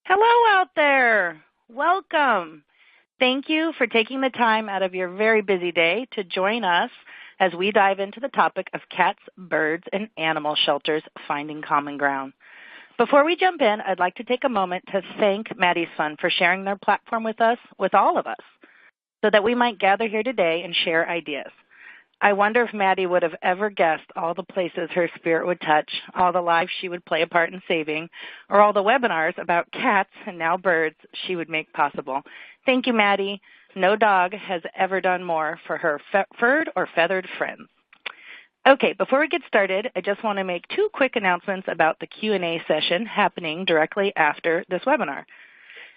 Hello out there. Welcome. Thank you for taking the time out of your very busy day to join us as we dive into the topic of cats, birds, and animal shelters finding common ground. Before we jump in, I'd like to take a moment to thank Maddie's Fund for sharing their platform with us, with all of us, so that we might gather here today and share ideas. I wonder if Maddie would have ever guessed all the places her spirit would touch, all the lives she would play a part in saving, or all the webinars about cats and now birds she would make possible. Thank you, Maddie. No dog has ever done more for her furred or feathered friends. Okay, before we get started, I just want to make two quick announcements about the Q&A session happening directly after this webinar.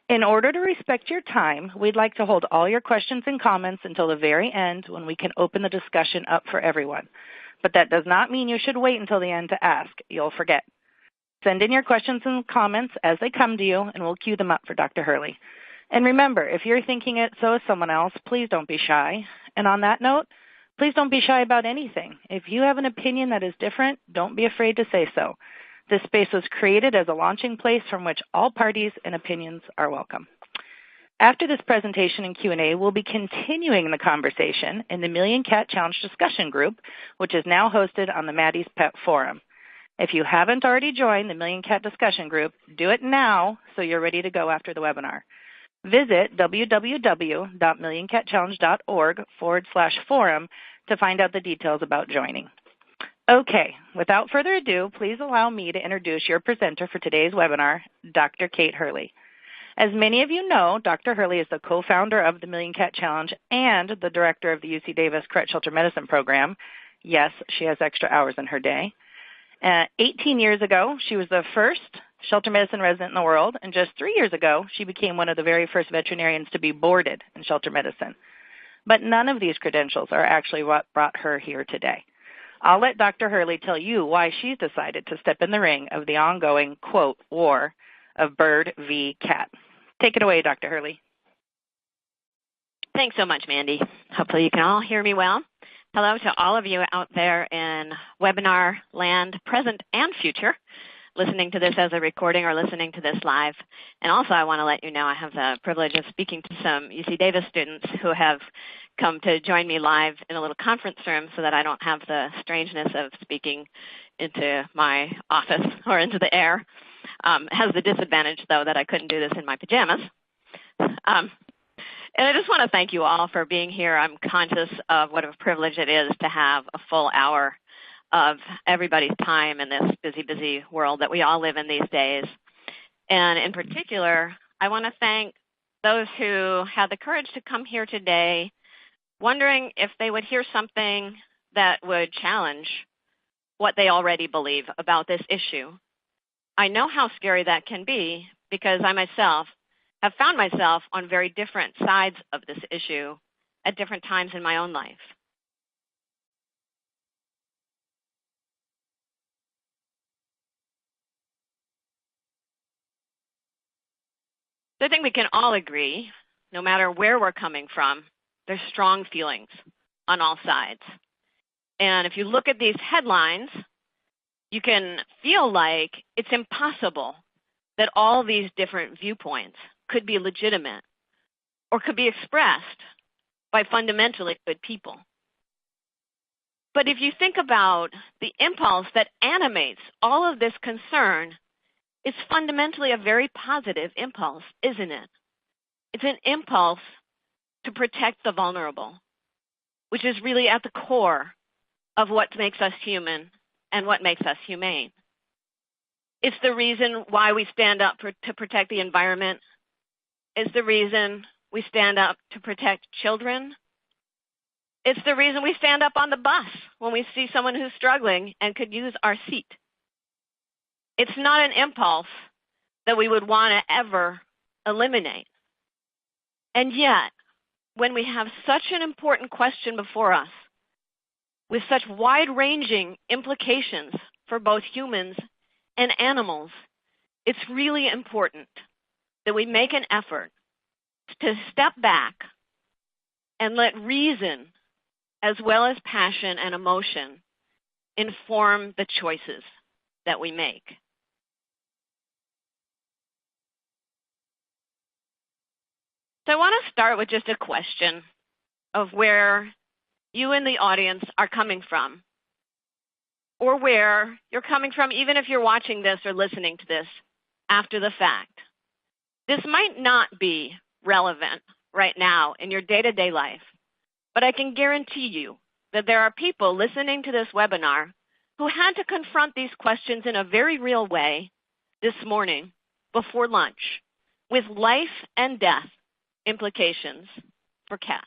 In order to respect your time, we'd like to hold all your questions and comments until the very end when we can open the discussion up for everyone. But that does not mean you should wait until the end to ask. You'll forget. Send in your questions and comments as they come to you, and we'll queue them up for Dr. Hurley. And remember, if you're thinking it, so is someone else, please don't be shy. And on that note, please don't be shy about anything. If you have an opinion that is different, don't be afraid to say so. This space was created as a launching place from which all parties and opinions are welcome. After this presentation and Q&A, we'll be continuing the conversation in the Million Cat Challenge discussion group, which is now hosted on the Maddie's Pet Forum. If you haven't already joined the Million Cat discussion group, do it now so you're ready to go after the webinar. Visit www.millioncatchallenge.org/forum to find out the details about joining. Okay, without further ado, please allow me to introduce your presenter for today's webinar, Dr. Kate Hurley. As many of you know, Dr. Hurley is the co-founder of the Million Cat Challenge and the director of the UC Davis Koret Shelter Medicine Program. Yes, she has extra hours in her day. 18 years ago, she was the first shelter medicine resident in the world, and just 3 years ago, she became one of the very first veterinarians to be boarded in shelter medicine. But none of these credentials are actually what brought her here today. I'll let Dr. Hurley tell you why she's decided to step in the ring of the ongoing, quote, war of bird v. cat. Take it away, Dr. Hurley. Thanks so much, Mandy. Hopefully you can all hear me well. Hello to all of you out there in webinar land, present and future, listening to this as a recording or listening to this live. And also I want to let you know I have the privilege of speaking to some UC Davis students who have come to join me live in a little conference room so that I don't have the strangeness of speaking into my office or into the air. It has the disadvantage, though, that I couldn't do this in my pajamas. And I just want to thank you all for being here. I'm conscious of what a privilege it is to have a full hour of everybody's time in this busy, busy world that we all live in these days. And in particular, I want to thank those who had the courage to come here today wondering if they would hear something that would challenge what they already believe about this issue. I know how scary that can be because I myself have found myself on very different sides of this issue at different times in my own life. So I think we can all agree, no matter where we're coming from, there's strong feelings on all sides. And if you look at these headlines, you can feel like it's impossible that all these different viewpoints could be legitimate or could be expressed by fundamentally good people. But if you think about the impulse that animates all of this concern, it's fundamentally a very positive impulse, isn't it? It's an impulse to protect the vulnerable, which is really at the core of what makes us human and what makes us humane. It's the reason why we stand up to protect the environment. It's the reason we stand up to protect children. It's the reason we stand up on the bus when we see someone who's struggling and could use our seat. It's not an impulse that we would want to ever eliminate. And yet, when we have such an important question before us, with such wide-ranging implications for both humans and animals, it's really important that we make an effort to step back and let reason, as well as passion and emotion, inform the choices that we make. So I want to start with just a question of where you in the audience are coming from, or where you're coming from even if you're watching this or listening to this after the fact. This might not be relevant right now in your day-to-day life, but I can guarantee you that there are people listening to this webinar who had to confront these questions in a very real way this morning before lunch with life and death implications for cats.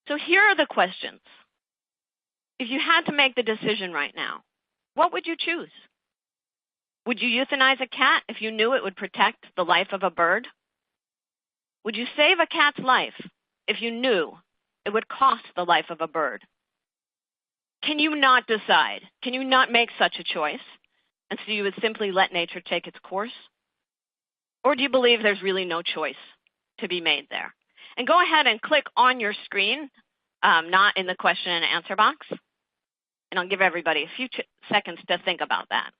So here are the questions. If you had to make the decision right now, what would you choose? Would you euthanize a cat if you knew it would protect the life of a bird? Would you save a cat's life if you knew it would cost the life of a bird? Can you not decide? Can you not make such a choice? And so you would simply let nature take its course? Or do you believe there's really no choice to be made there? And go ahead and click on your screen, not in the question and answer box. And I'll give everybody a few seconds to think about that.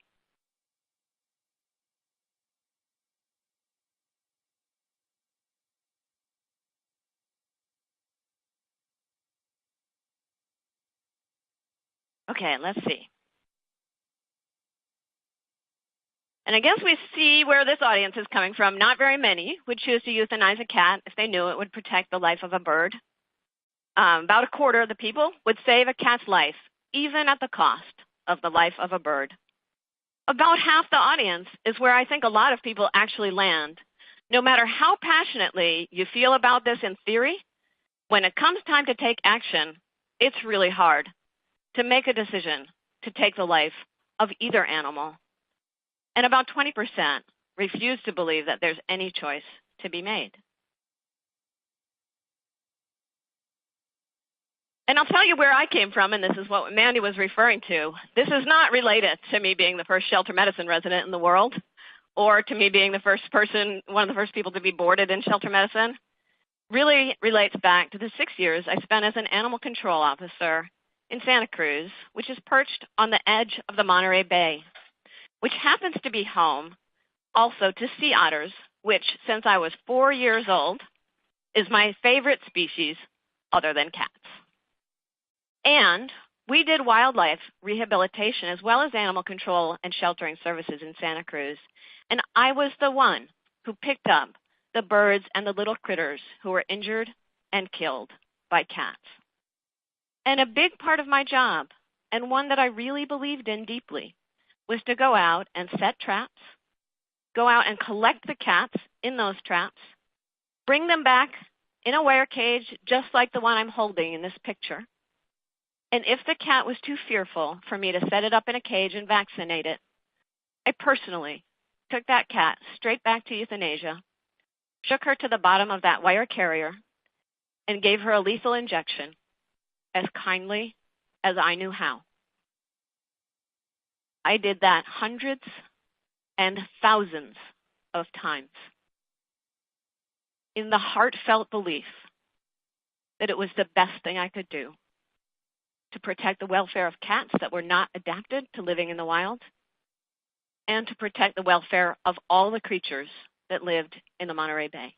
Okay, let's see. And I guess we see where this audience is coming from. Not very many would choose to euthanize a cat if they knew it would protect the life of a bird. About a quarter of the people would save a cat's life, even at the cost of the life of a bird. About half the audience is where I think a lot of people actually land. No matter how passionately you feel about this in theory, when it comes time to take action, it's really hard to make a decision to take the life of either animal. And about 20% refuse to believe that there's any choice to be made. And I'll tell you where I came from, and this is what Maddie was referring to. This is not related to me being the first shelter medicine resident in the world, or to me being the first person, one of the first people to be boarded in shelter medicine. Really relates back to the 6 years I spent as an animal control officer in Santa Cruz, which is perched on the edge of the Monterey Bay, which happens to be home also to sea otters, which since I was 4 years old is my favorite species other than cats. And we did wildlife rehabilitation as well as animal control and sheltering services in Santa Cruz. And I was the one who picked up the birds and the little critters who were injured and killed by cats. And a big part of my job, and one that I really believed in deeply, was to go out and set traps, go out and collect the cats in those traps, bring them back in a wire cage just like the one I'm holding in this picture. And if the cat was too fearful for me to set it up in a cage and vaccinate it, I personally took that cat straight back to euthanasia, shook her to the bottom of that wire carrier, and gave her a lethal injection as kindly as I knew how. I did that hundreds and thousands of times in the heartfelt belief that it was the best thing I could do to protect the welfare of cats that were not adapted to living in the wild, and to protect the welfare of all the creatures that lived in the Monterey Bay.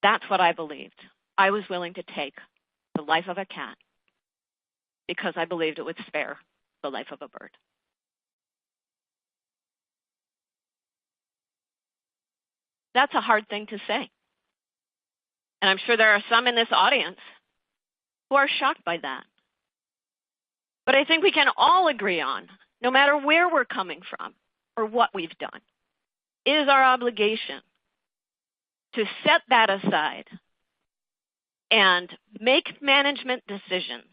That's what I believed. I was willing to take the life of a cat because I believed it would spare the life of a bird. That's a hard thing to say. And I'm sure there are some in this audience who are shocked by that. But I think we can all agree on, no matter where we're coming from or what we've done, it is our obligation to set that aside and make management decisions,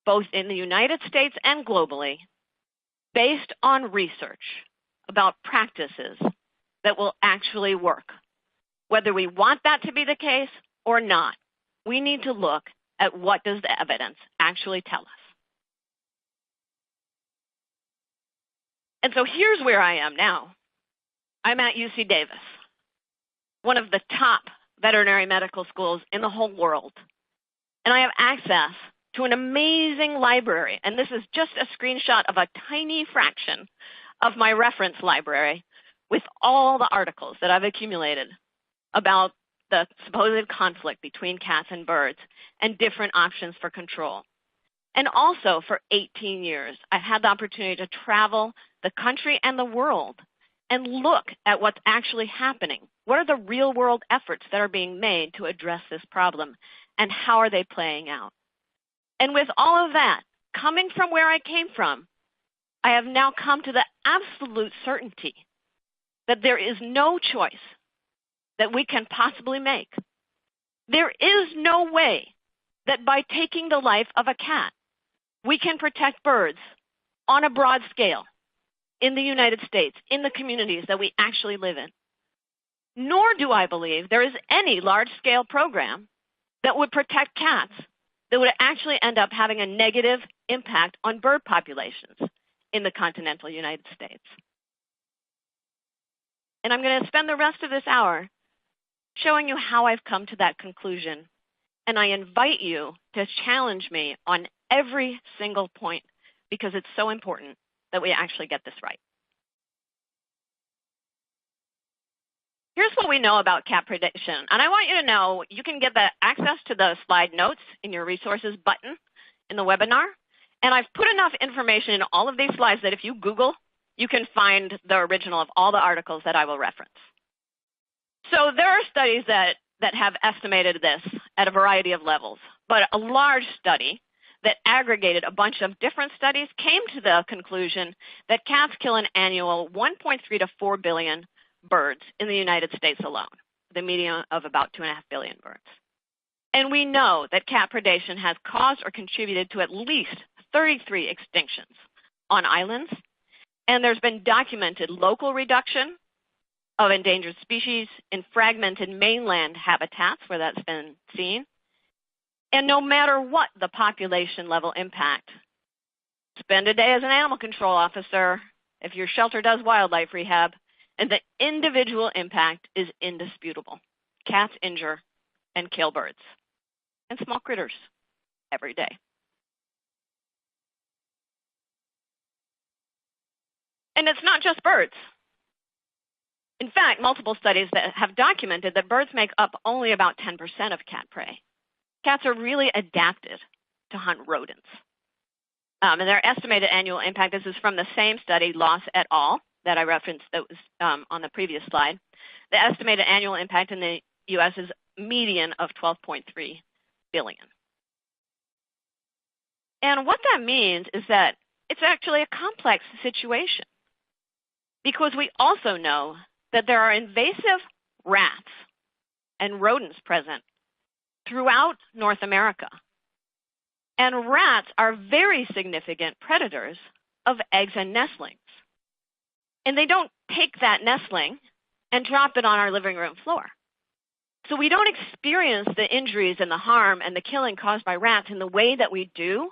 both in the United States and globally, based on research about practices that will actually work. Whether we want that to be the case or not, we need to look at what does the evidence actually tell us. And so here's where I am now. I'm at UC Davis, one of the top veterinary medical schools in the whole world. And I have access to an amazing library. And this is just a screenshot of a tiny fraction of my reference library with all the articles that I've accumulated about the supposed conflict between cats and birds and different options for control. And also for 18 years, I've had the opportunity to travel the country and the world and look at what's actually happening. What are the real world efforts that are being made to address this problem, and how are they playing out? And with all of that, coming from where I came from, I have now come to the absolute certainty that there is no choice that we can possibly make. There is no way that by taking the life of a cat, we can protect birds on a broad scale in the United States, in the communities that we actually live in. Nor do I believe there is any large-scale program that would protect cats that would actually end up having a negative impact on bird populations in the continental United States. And I'm going to spend the rest of this hour showing you how I've come to that conclusion. And I invite you to challenge me on every single point, because it's so important that we actually get this right. Here's what we know about cat predation. And I want you to know you can get the access to the slide notes in your resources button in the webinar. And I've put enough information in all of these slides that if you Google, you can find the original of all the articles that I will reference. So there are studies that have estimated this at a variety of levels, but a large study that aggregated a bunch of different studies came to the conclusion that cats kill an annual 1.3 to 4 billion birds in the United States alone, the median of about 2.5 billion birds. And we know that cat predation has caused or contributed to at least 33 extinctions on islands, and there's been documented local reduction of endangered species in fragmented mainland habitats where that's been seen. And no matter what the population level impact, spend a day as an animal control officer if your shelter does wildlife rehab, and the individual impact is indisputable. Cats injure and kill birds and small critters every day. And it's not just birds. In fact, multiple studies that have documented that birds make up only about 10% of cat prey. Cats are really adapted to hunt rodents. And their estimated annual impact, this is from the same study, Loss et al., that I referenced that was on the previous slide. The estimated annual impact in the U.S. is median of 12.3 billion. And what that means is that it's actually a complex situation, because we also know that there are invasive rats and rodents present throughout North America. And rats are very significant predators of eggs and nestlings. And they don't take that nestling and drop it on our living room floor. So we don't experience the injuries and the harm and the killing caused by rats in the way that we do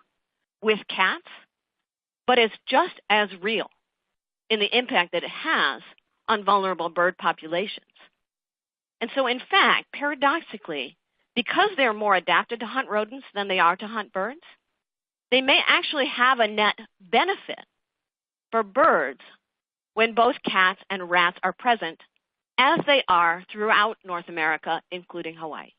with cats, but it's just as real in the impact that it has on vulnerable bird populations. And so, in fact, paradoxically, because they're more adapted to hunt rodents than they are to hunt birds, they may actually have a net benefit for birds when both cats and rats are present, as they are throughout North America, including Hawaii.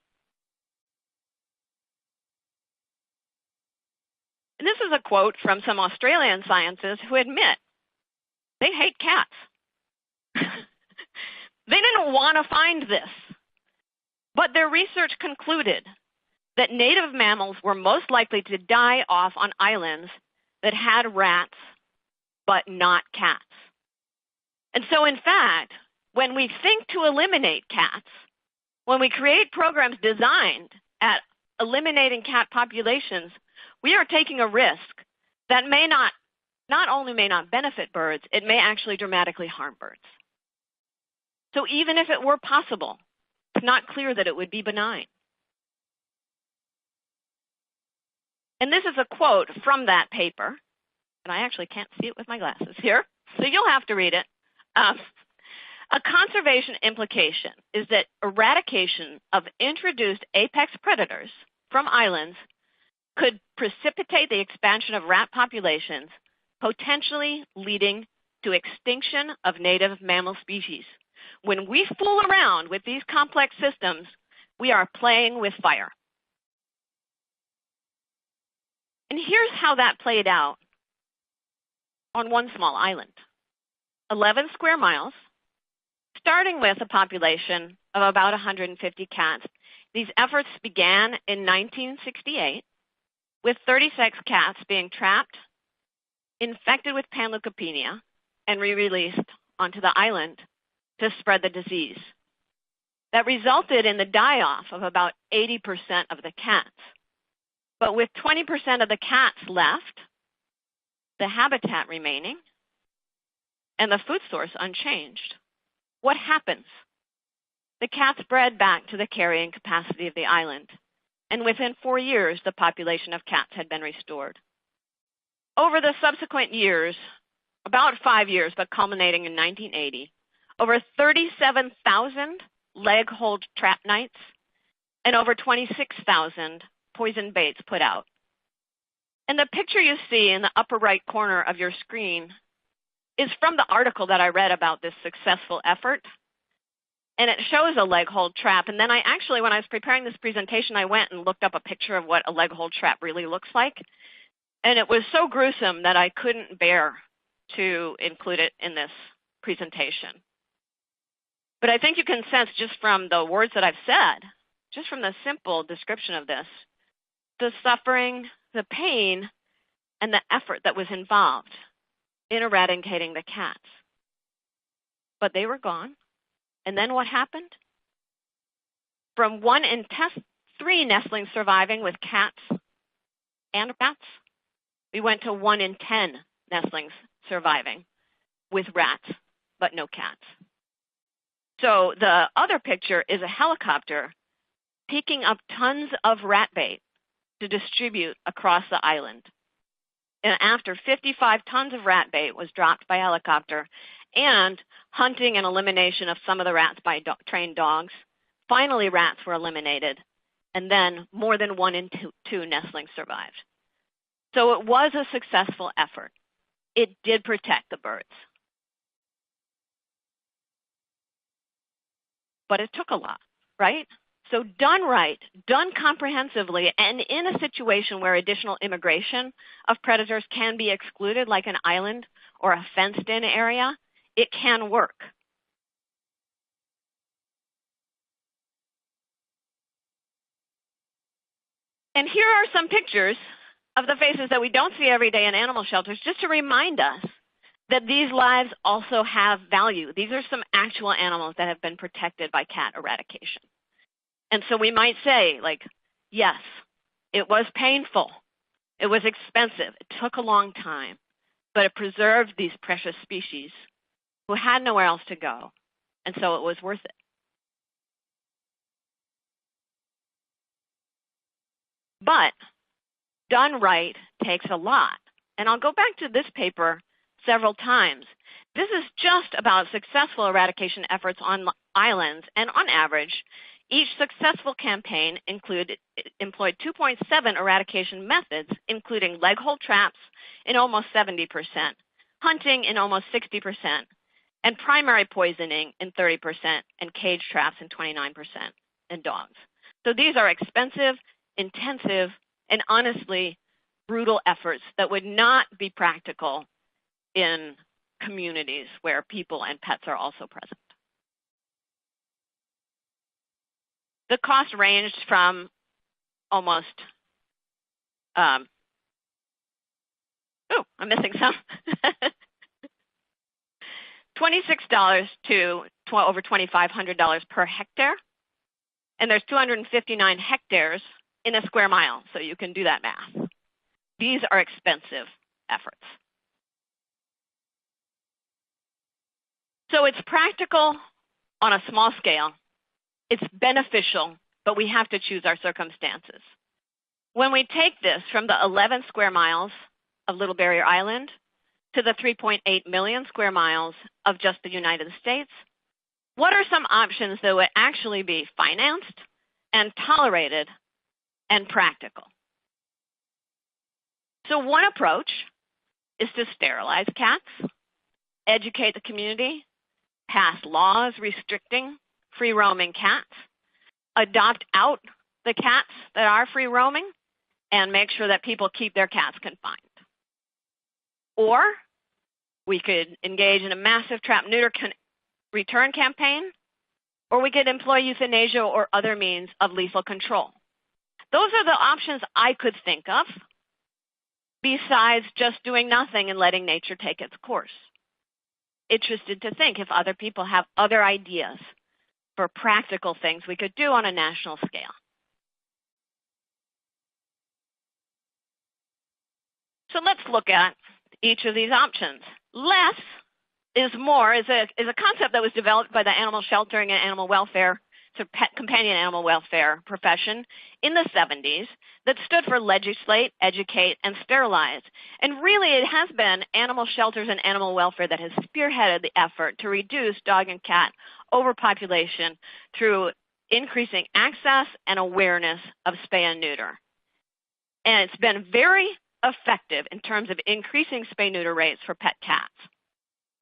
And this is a quote from some Australian scientists who admit they hate cats. They didn't want to find this, but their research concluded that native mammals were most likely to die off on islands that had rats, but not cats. And so, in fact, when we think to eliminate cats, when we create programs designed at eliminating cat populations, we are taking a risk that not only may not benefit birds, it may actually dramatically harm birds. So even if it were possible, it's not clear that it would be benign. And this is a quote from that paper, and I actually can't see it with my glasses here, so you'll have to read it. A conservation implication is that eradication of introduced apex predators from islands could precipitate the expansion of rat populations, potentially leading to to extinction of native mammal species. When we fool around with these complex systems, we are playing with fire. And here's how that played out on one small island. 11 square miles, starting with a population of about 150 cats. These efforts began in 1968 with 36 cats being trapped, infected with panleukopenia, and re-released onto the island to spread the disease. That resulted in the die-off of about 80% of the cats. But with 20% of the cats left, the habitat remaining, and the food source unchanged, what happens? The cats bred back to the carrying capacity of the island, and within 4 years, the population of cats had been restored. Over the subsequent years, about 5 years, but culminating in 1980, over 37,000 leg-hold trap nights and over 26,000 poison baits put out. And the picture you see in the upper right corner of your screen is from the article that I read about this successful effort. And it shows a leg-hold trap. And then I actually, when I was preparing this presentation, I went and looked up a picture of what a leg-hold trap really looks like. And it was so gruesome that I couldn't bear to include it in this presentation. But I think you can sense just from the words that I've said, just from the simple description of this, the suffering, the pain, and the effort that was involved in eradicating the cats. But they were gone. And then what happened? From 1 in 3 nestlings surviving with cats and rats, we went to 1 in 10 nestlings surviving with rats, but no cats. So the other picture is a helicopter picking up tons of rat bait to distribute across the island. And after 55 tons of rat bait was dropped by helicopter and hunting and elimination of some of the rats by trained dogs, finally rats were eliminated, and then more than 1 in 2 nestlings survived. So it was a successful effort. It did protect the birds. But it took a lot, right? So done right, done comprehensively, and in a situation where additional immigration of predators can be excluded, like an island or a fenced-in area, it can work. And here are some pictures of the faces that we don't see every day in animal shelters, just to remind us that these lives also have value. These are some actual animals that have been protected by cat eradication. And so we might say, like, yes, it was painful. It was expensive. It took a long time. But it preserved these precious species who had nowhere else to go. And so it was worth it. But done right takes a lot. And I'll go back to this paper several times. This is just about successful eradication efforts on islands, and on average, each successful campaign employed 2.7 eradication methods, including leg-hold traps in almost 70%, hunting in almost 60%, and primary poisoning in 30%, and cage traps in 29%, and dogs. So these are expensive, intensive, and honestly brutal efforts that would not be practical in communities where people and pets are also present. The cost ranged from almost, I'm missing some, $26 to over $2,500 per hectare. And there's 259 hectares in a square mile, so you can do that math. These are expensive efforts. So it's practical on a small scale. It's beneficial, but we have to choose our circumstances. When we take this from the 11 square miles of Little Barrier Island to the 3.8 million square miles of just the United States, what are some options that would actually be financed and tolerated and practical? So one approach is to sterilize cats educate the community, pass laws restricting free roaming cats, adopt out the cats that are free roaming, and make sure that people keep their cats confined. Or we could engage in a massive trap-neuter return campaign, or we could employ euthanasia or other means of lethal control. Those are the options I could think of, besides just doing nothing and letting nature take its course. Interested to think if other people have other ideas for practical things we could do on a national scale. So let's look at each of these options. Less is more is a concept that was developed by the animal sheltering and animal welfare, so pet companion animal welfare profession in the 70s that stood for legislate, educate, and sterilize. And really it has been animal shelters and animal welfare that has spearheaded the effort to reduce dog and cat overpopulation through increasing access and awareness of spay and neuter. And it's been very effective in terms of increasing spay-neuter rates for pet cats.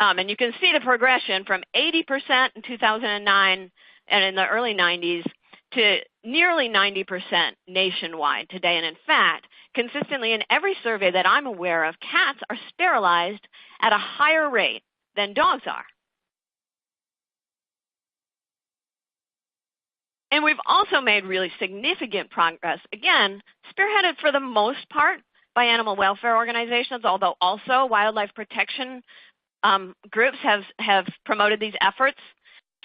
And you can see the progression from 80% in 2009 and in the early 90s to nearly 90% nationwide today. And in fact, consistently in every survey that I'm aware of, cats are sterilized at a higher rate than dogs are. And we've also made really significant progress, again, spearheaded for the most part by animal welfare organizations, although also wildlife protection groups have promoted these efforts.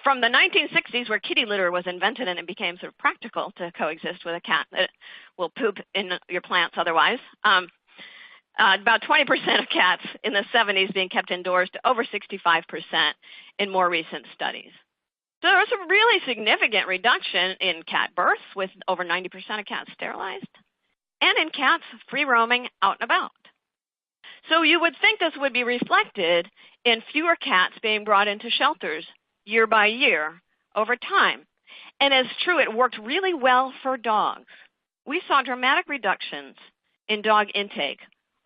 From the 1960s, where kitty litter was invented and it became sort of practical to coexist with a cat that will poop in your plants otherwise, about 20% of cats in the 70s being kept indoors to over 65% in more recent studies. So there was a really significant reduction in cat births, with over 90% of cats sterilized, and in cats free roaming out and about. So you would think this would be reflected in fewer cats being brought into shelters year by year over time. And it's true, it worked really well for dogs. We saw dramatic reductions in dog intake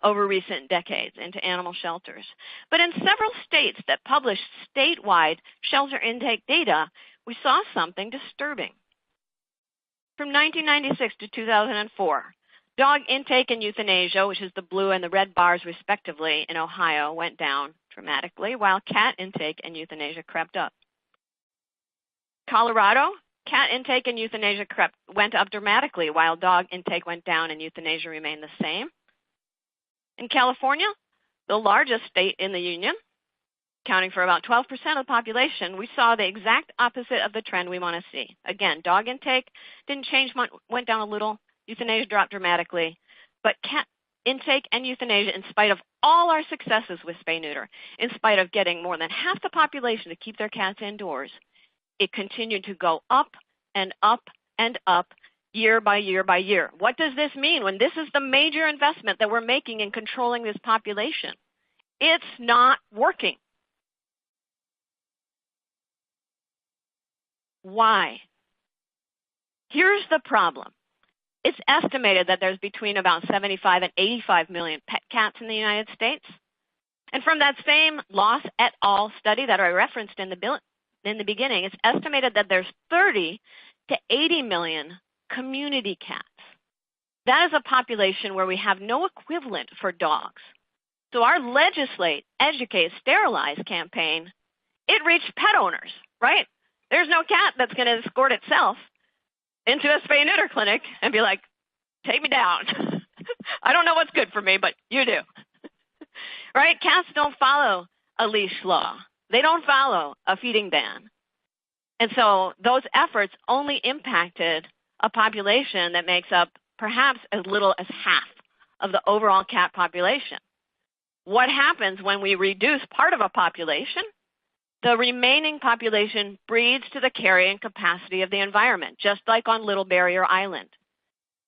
over recent decades into animal shelters. But in several states that published statewide shelter intake data, we saw something disturbing. From 1996 to 2004, dog intake and euthanasia, which is the blue and the red bars respectively, in Ohio went down dramatically, while cat intake and euthanasia crept up. Colorado, cat intake and euthanasia went up dramatically, while dog intake went down and euthanasia remained the same. In California, the largest state in the union, accounting for about 12% of the population, we saw the exact opposite of the trend we want to see. Again, dog intake didn't change much, went down a little. Euthanasia dropped dramatically, but cat intake and euthanasia, in spite of all our successes with spay-neuter, in spite of getting more than half the population to keep their cats indoors, it continued to go up and up and up year by year by year. What does this mean when this is the major investment that we're making in controlling this population? It's not working. Why? Here's the problem. It's estimated that there's between about 75 and 85 million pet cats in the United States. And from that same Loss et al. Study that I referenced in the beginning, it's estimated that there's 30 to 80 million community cats. That is a population where we have no equivalent for dogs. So our legislate, educate, sterilize campaign, it reached pet owners, right? There's no cat that's going to escort itself into a spay-neuter clinic and be like, take me down. I don't know what's good for me, but you do. Right? Cats don't follow a leash law. They don't follow a feeding ban. And so those efforts only impacted a population that makes up perhaps as little as half of the overall cat population. What happens when we reduce part of a population? The remaining population breeds to the carrying capacity of the environment, just like on Little Barrier Island.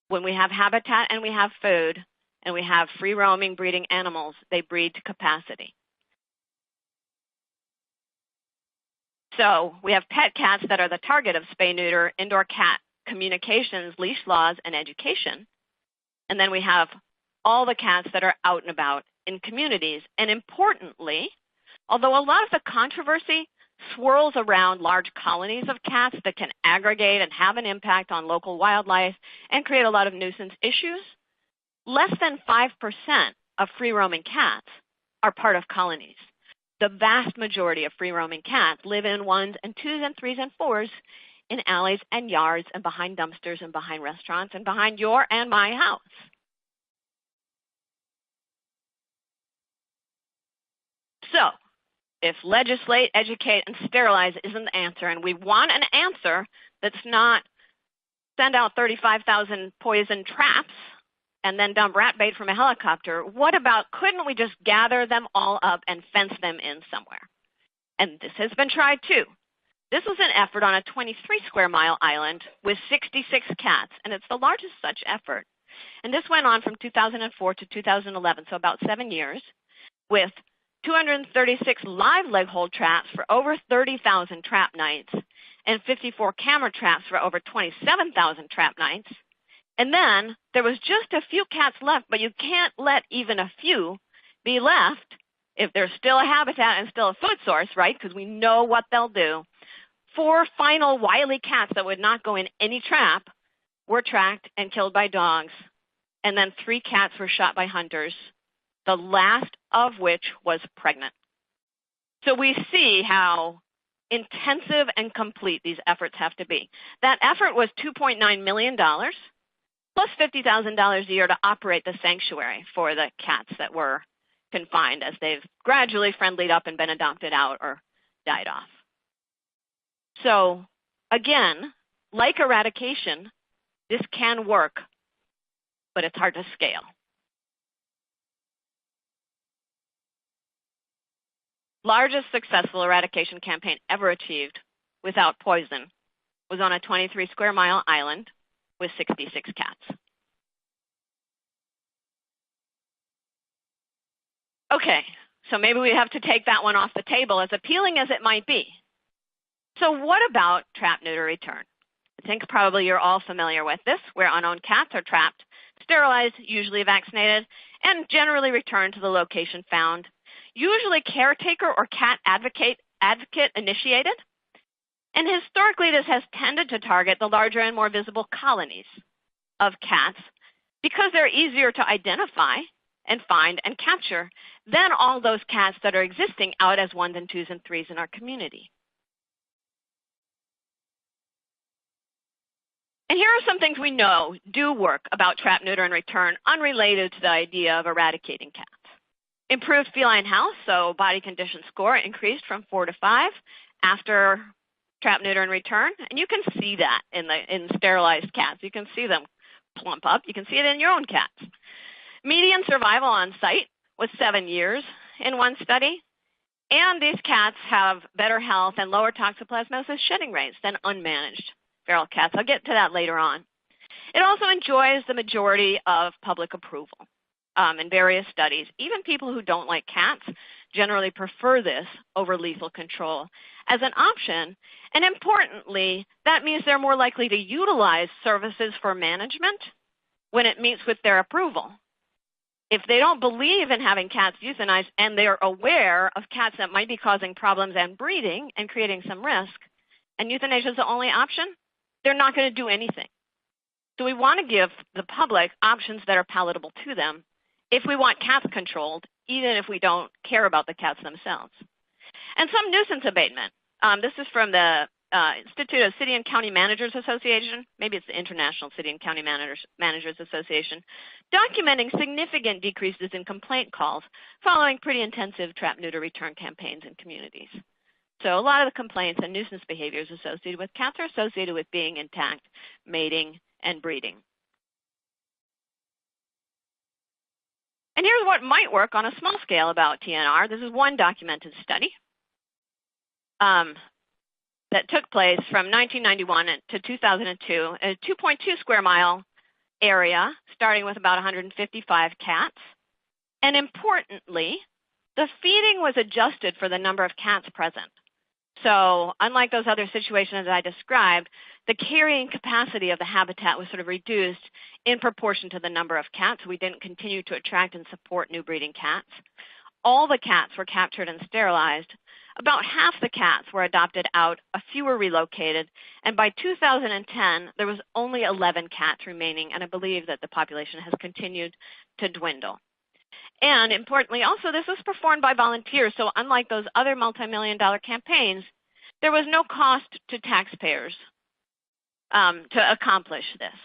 When we have habitat and we have food and we have free roaming breeding animals, they breed to capacity. So we have pet cats that are the target of spay-neuter, indoor cat communications, leash laws, and education. And then we have all the cats that are out and about in communities. And importantly, although a lot of the controversy swirls around large colonies of cats that can aggregate and have an impact on local wildlife and create a lot of nuisance issues, less than 5% of free-roaming cats are part of colonies. The vast majority of free-roaming cats live in 1s and 2s and 3s and 4s in alleys and yards and behind dumpsters and behind restaurants and behind your and my house. So, if legislate, educate, and sterilize isn't the answer, and we want an answer that's not send out 35,000 poison traps and then dump rat bait from a helicopter, what about couldn't we just gather them all up and fence them in somewhere? And this has been tried too. This was an effort on a 23 square mile island with 66 cats, and it's the largest such effort. And this went on from 2004 to 2011, so about 7 years, with 236 live leg hold traps for over 30,000 trap nights and 54 camera traps for over 27,000 trap nights. And then there was just a few cats left, but you can't let even a few be left if there's still a habitat and still a food source, right? Because we know what they'll do. 4 final wily cats that would not go in any trap were tracked and killed by dogs. And then 3 cats were shot by hunters, the last of which was pregnant. So we see how intensive and complete these efforts have to be. That effort was $2.9 million, plus $50,000 a year to operate the sanctuary for the cats that were confined as they've gradually friendlied up and been adopted out or died off. So again, like eradication, this can work, but it's hard to scale. Largest successful eradication campaign ever achieved without poison was on a 23 square mile island with 66 cats. Okay, so maybe we have to take that one off the table, as appealing as it might be. So what about trap, neuter, return? I think probably you're all familiar with this, where unowned cats are trapped, sterilized, usually vaccinated, and generally returned to the location found, usually caretaker or cat advocate initiated. And historically, this has tended to target the larger and more visible colonies of cats because they're easier to identify and find and capture than all those cats that are existing out as 1s and 2s and 3s in our community. And here are some things we know do work about trap, neuter, and return unrelated to the idea of eradicating cats. Improved feline health, so body condition score increased from 4 to 5 after trap, neuter, and return. And you can see that in sterilized cats. You can see them plump up. You can see it in your own cats. Median survival on site was 7 years in one study. And these cats have better health and lower toxoplasmosis shedding rates than unmanaged feral cats. I'll get to that later on. It also enjoys the majority of public approval in various studies. Even people who don't like cats generally prefer this over lethal control as an option. And importantly, that means they're more likely to utilize services for management when it meets with their approval. If they don't believe in having cats euthanized and they're aware of cats that might be causing problems and breeding and creating some risk, and euthanasia is the only option, they're not going to do anything. So we want to give the public options that are palatable to them if we want cats controlled, even if we don't care about the cats themselves. And some nuisance abatement. This is from the Institute of City and County Managers Association, maybe it's the International City and County Managers Association, documenting significant decreases in complaint calls following pretty intensive trap, neuter, return campaigns in communities. So a lot of the complaints and nuisance behaviors associated with cats are associated with being intact, mating, and breeding. And here's what might work on a small scale about TNR. This is one documented study that took place from 1991 to 2002 in a 2.2 square mile area, starting with about 155 cats. And importantly, the feeding was adjusted for the number of cats present. So unlike those other situations I described, the carrying capacity of the habitat was sort of reduced in proportion to the number of cats. We didn't continue to attract and support new breeding cats. all the cats were captured and sterilized, about half the cats were adopted out, a few were relocated, and by 2010, there was only 11 cats remaining, and I believe that the population has continued to dwindle. And importantly, also, this was performed by volunteers, so unlike those other multi-million-dollar campaigns, there was no cost to taxpayers to accomplish this.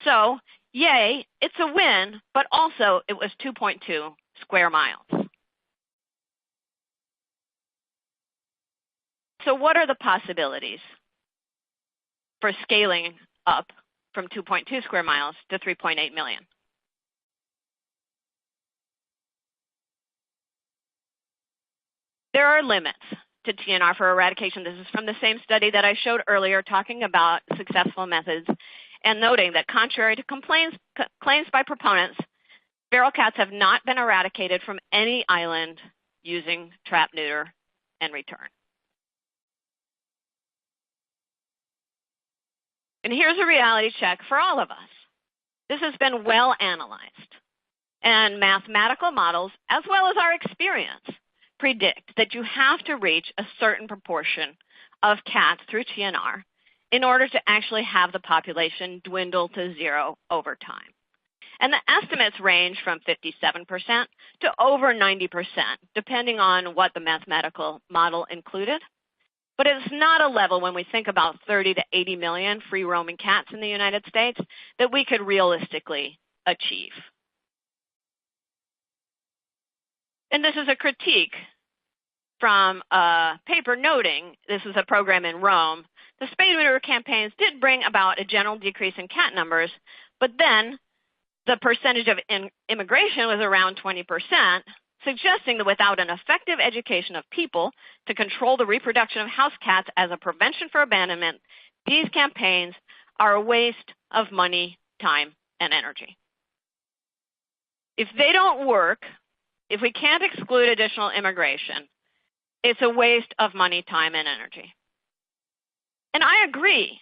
So, yay, it's a win, but also it was 2.2 square miles. So what are the possibilities for scaling up from 2.2 square miles to 3.8 million? There are limits to TNR for eradication. This is from the same study that I showed earlier, talking about successful methods and noting that contrary to claims by proponents, feral cats have not been eradicated from any island using trap, neuter, and return. And here's a reality check for all of us. This has been well analyzed, and mathematical models, as well as our experience, predict that you have to reach a certain proportion of cats through TNR in order to actually have the population dwindle to zero over time. And the estimates range from 57% to over 90%, depending on what the mathematical model included. But it's not a level, when we think about 30 to 80 million free-roaming cats in the United States, that we could realistically achieve. And this is a critique from a paper noting, this is a program in Rome, the spay neuter campaigns did bring about a general decrease in cat numbers, but then the percentage of immigration was around 20%, suggesting that without an effective education of people to control the reproduction of house cats as a prevention for abandonment, these campaigns are a waste of money, time, and energy. If they don't work, if we can't exclude additional immigration, it's a waste of money, time, and energy. And I agree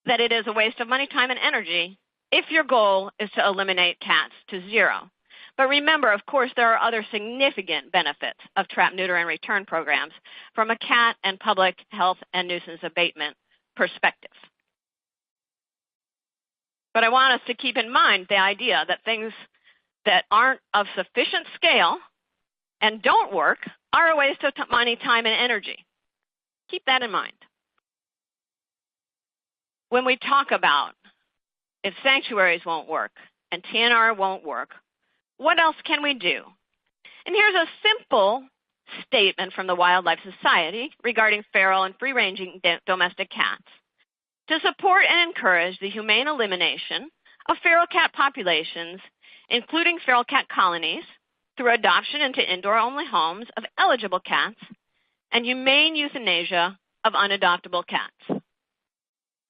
that it is a waste of money, time, and energy if your goal is to eliminate cats to zero. But remember, of course, there are other significant benefits of trap, neuter, and return programs from a cat and public health and nuisance abatement perspective. But I want us to keep in mind the idea that things that aren't of sufficient scale and don't work are a waste of money, time, and energy. Keep that in mind. When we talk about if sanctuaries won't work and TNR won't work, what else can we do? And here's a simple statement from the Wildlife Society regarding feral and free-ranging domestic cats. To support and encourage the humane elimination of feral cat populations, including feral cat colonies, through adoption into indoor-only homes of eligible cats, and humane euthanasia of unadoptable cats.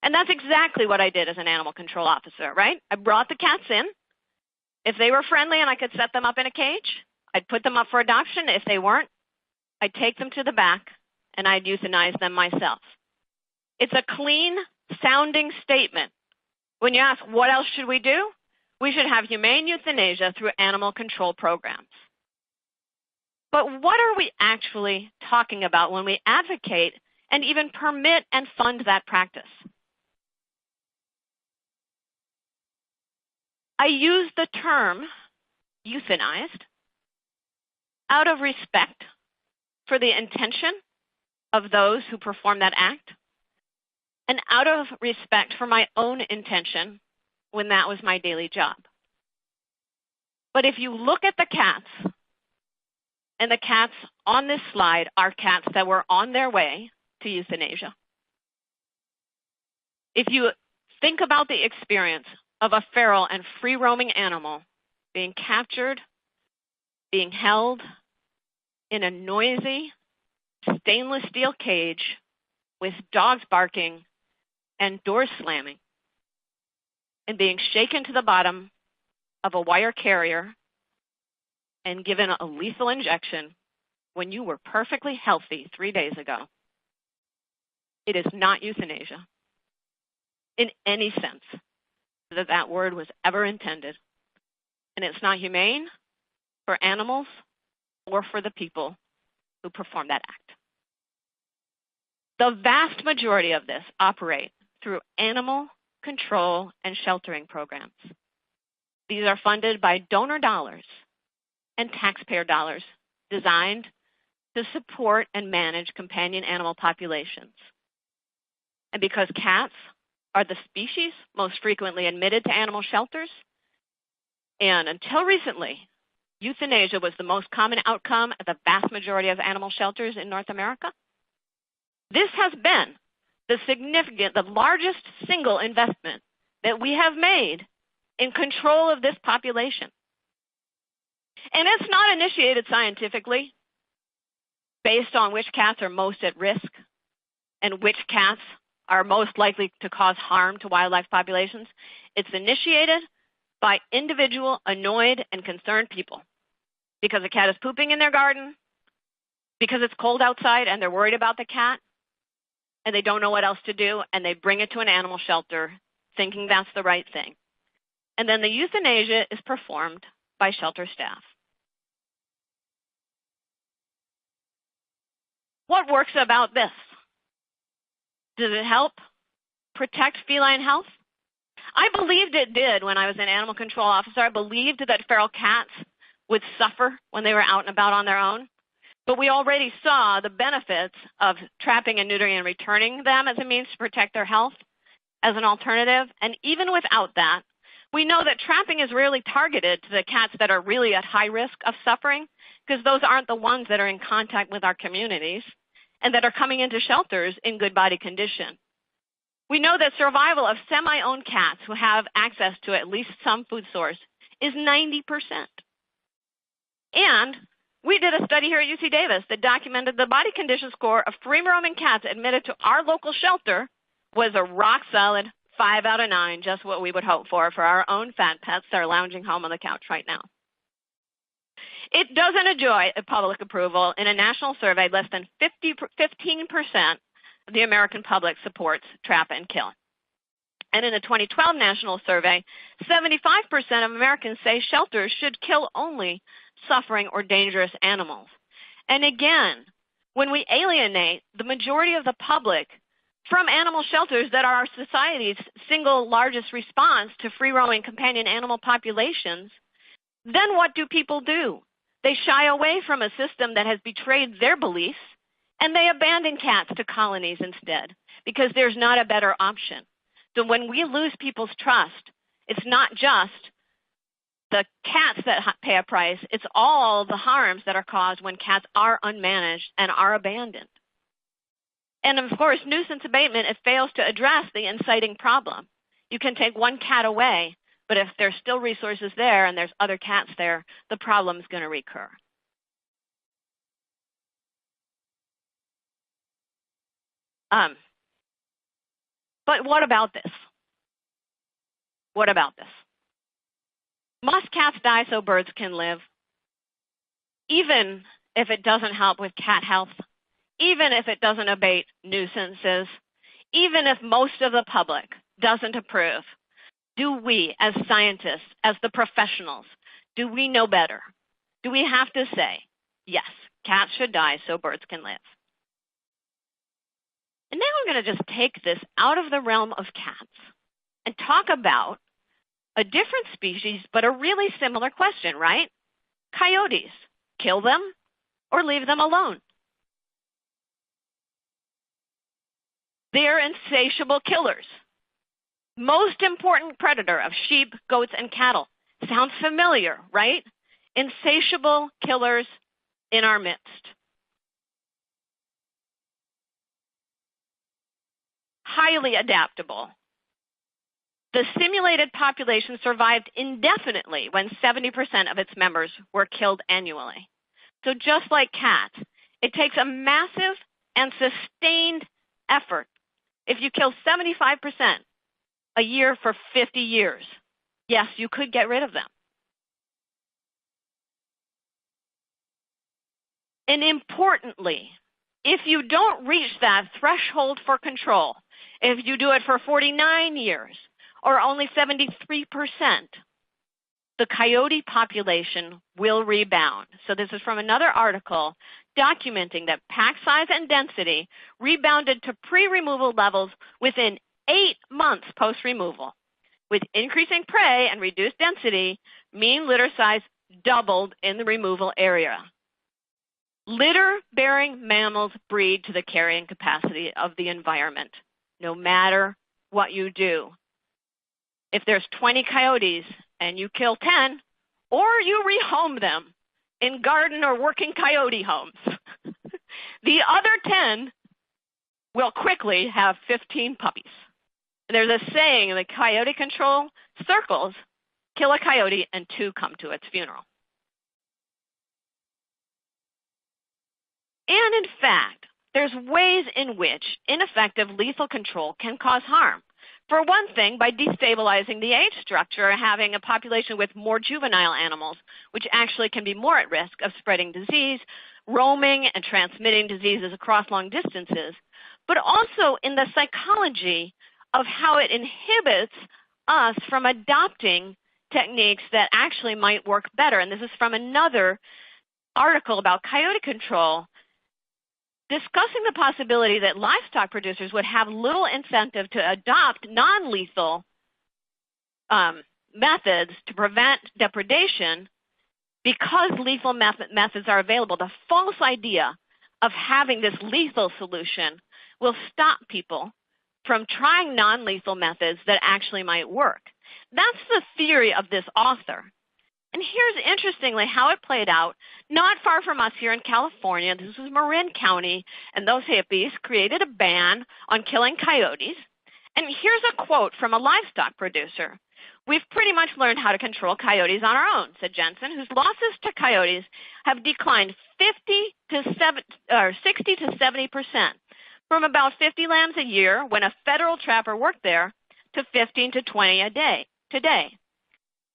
And that's exactly what I did as an animal control officer, right? I brought the cats in. If they were friendly and I could set them up in a cage, I'd put them up for adoption. If they weren't, I'd take them to the back and I'd euthanize them myself. It's a clean-sounding statement. When you ask, what else should we do? We should have humane euthanasia through animal control programs. But what are we actually talking about when we advocate and even permit and fund that practice? I use the term euthanized out of respect for the intention of those who perform that act and out of respect for my own intention when that was my daily job. But if you look at the cats, and the cats on this slide are cats that were on their way to euthanasia. If you think about the experience of a feral and free-roaming animal being captured, being held in a noisy stainless steel cage with dogs barking and doors slamming, and being shaken to the bottom of a wire carrier and given a lethal injection when you were perfectly healthy 3 days ago, it is not euthanasia in any sense that that word was ever intended. And it's not humane for animals or for the people who perform that act. The vast majority of this operate through animal control and sheltering programs. These are funded by donor dollars and taxpayer dollars designed to support and manage companion animal populations. And because cats are the species most frequently admitted to animal shelters, and until recently, euthanasia was the most common outcome at the vast majority of animal shelters in North America, this has been the largest single investment that we have made in control of this population. And it's not initiated scientifically based on which cats are most at risk and which cats are most likely to cause harm to wildlife populations. It's initiated by individual annoyed and concerned people because a cat is pooping in their garden, because it's cold outside and they're worried about the cat, and they don't know what else to do, and they bring it to an animal shelter thinking that's the right thing. And then the euthanasia is performed by shelter staff. What works about this? Does it help protect feline health? I believed it did when I was an animal control officer. I believed that feral cats would suffer when they were out and about on their own. But we already saw the benefits of trapping and neutering and returning them as a means to protect their health as an alternative. And even without that, we know that trapping is rarely targeted to the cats that are really at high risk of suffering, because those aren't the ones that are in contact with our communities and that are coming into shelters in good body condition. We know that survival of semi-owned cats who have access to at least some food source is 90%. And we did a study here at UC Davis that documented the body condition score of free-roaming cats admitted to our local shelter was a rock-solid 5 out of 9, just what we would hope for our own fat pets that are lounging home on the couch right now. It doesn't enjoy public approval. In a national survey, less than 15% of the American public supports trap and kill. And in a 2012 national survey, 75% of Americans say shelters should kill only suffering or dangerous animals. And again, when we alienate the majority of the public from animal shelters that are our society's single largest response to free-roaming companion animal populations, then what do people do? They shy away from a system that has betrayed their beliefs, and they abandon cats to colonies instead, because there's not a better option. So when we lose people's trust, it's not just the cats that pay a price, it's all the harms that are caused when cats are unmanaged and are abandoned. And of course, nuisance abatement, it fails to address the inciting problem. You can take one cat away, but if there's still resources there and there's other cats there, the problem is going to recur. But what about this? What about this? Must cats die so birds can live? Even if it doesn't help with cat health, even if it doesn't abate nuisances, even if most of the public doesn't approve, do we as scientists, as the professionals, do we know better? Do we have to say, yes, cats should die so birds can live? And now I'm going to just take this out of the realm of cats and talk about a different species, but a really similar question, right? Coyotes, kill them or leave them alone? They're insatiable killers. Most important predator of sheep, goats, and cattle. Sounds familiar, right? Insatiable killers in our midst. Highly adaptable. The simulated population survived indefinitely when 70% of its members were killed annually. So just like cats, it takes a massive and sustained effort. If you kill 75% a year for 50 years, yes, you could get rid of them. And importantly, if you don't reach that threshold for control, if you do it for 49 years or only 73%, the coyote population will rebound. So this is from another article documenting that pack size and density rebounded to pre-removal levels within 8 months post-removal. With increasing prey and reduced density, mean litter size doubled in the removal area. Litter-bearing mammals breed to the carrying capacity of the environment, no matter what you do. If there's 20 coyotes and you kill 10, or you rehome them in garden or working coyote homes, the other 10 will quickly have 15 puppies. There's a saying in the coyote control circles, kill a coyote and 2 come to its funeral. And in fact, there's ways in which ineffective lethal control can cause harm. For one thing, by destabilizing the age structure, having a population with more juvenile animals, which actually can be more at risk of spreading disease, roaming and transmitting diseases across long distances, but also in the psychology of how it inhibits us from adopting techniques that actually might work better. And this is from another article about coyote control, discussing the possibility that livestock producers would have little incentive to adopt non-lethal methods to prevent depredation because lethal methods are available. The false idea of having this lethal solution will stop people from trying non-lethal methods that actually might work. That's the theory of this author. And here's, interestingly, how it played out not far from us here in California. This was Marin County, and those hippies created a ban on killing coyotes. And here's a quote from a livestock producer. "We've pretty much learned how to control coyotes on our own," said Jensen, whose losses to coyotes have declined 60 to 70%, from about 50 lambs a year when a federal trapper worked there to 15 to 20 a day today.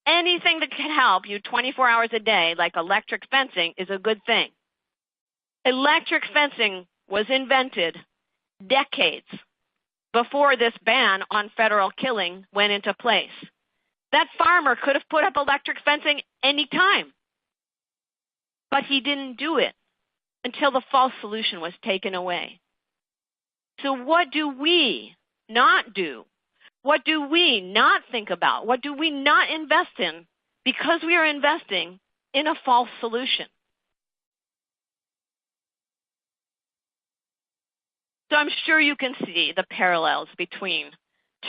Anything that can help you 24 hours a day, like electric fencing, is a good thing. Electric fencing was invented decades before this ban on federal killing went into place. That farmer could have put up electric fencing any time, but he didn't do it until the false solution was taken away. So what do we not do? What do we not think about? What do we not invest in because we are investing in a false solution? So I'm sure you can see the parallels between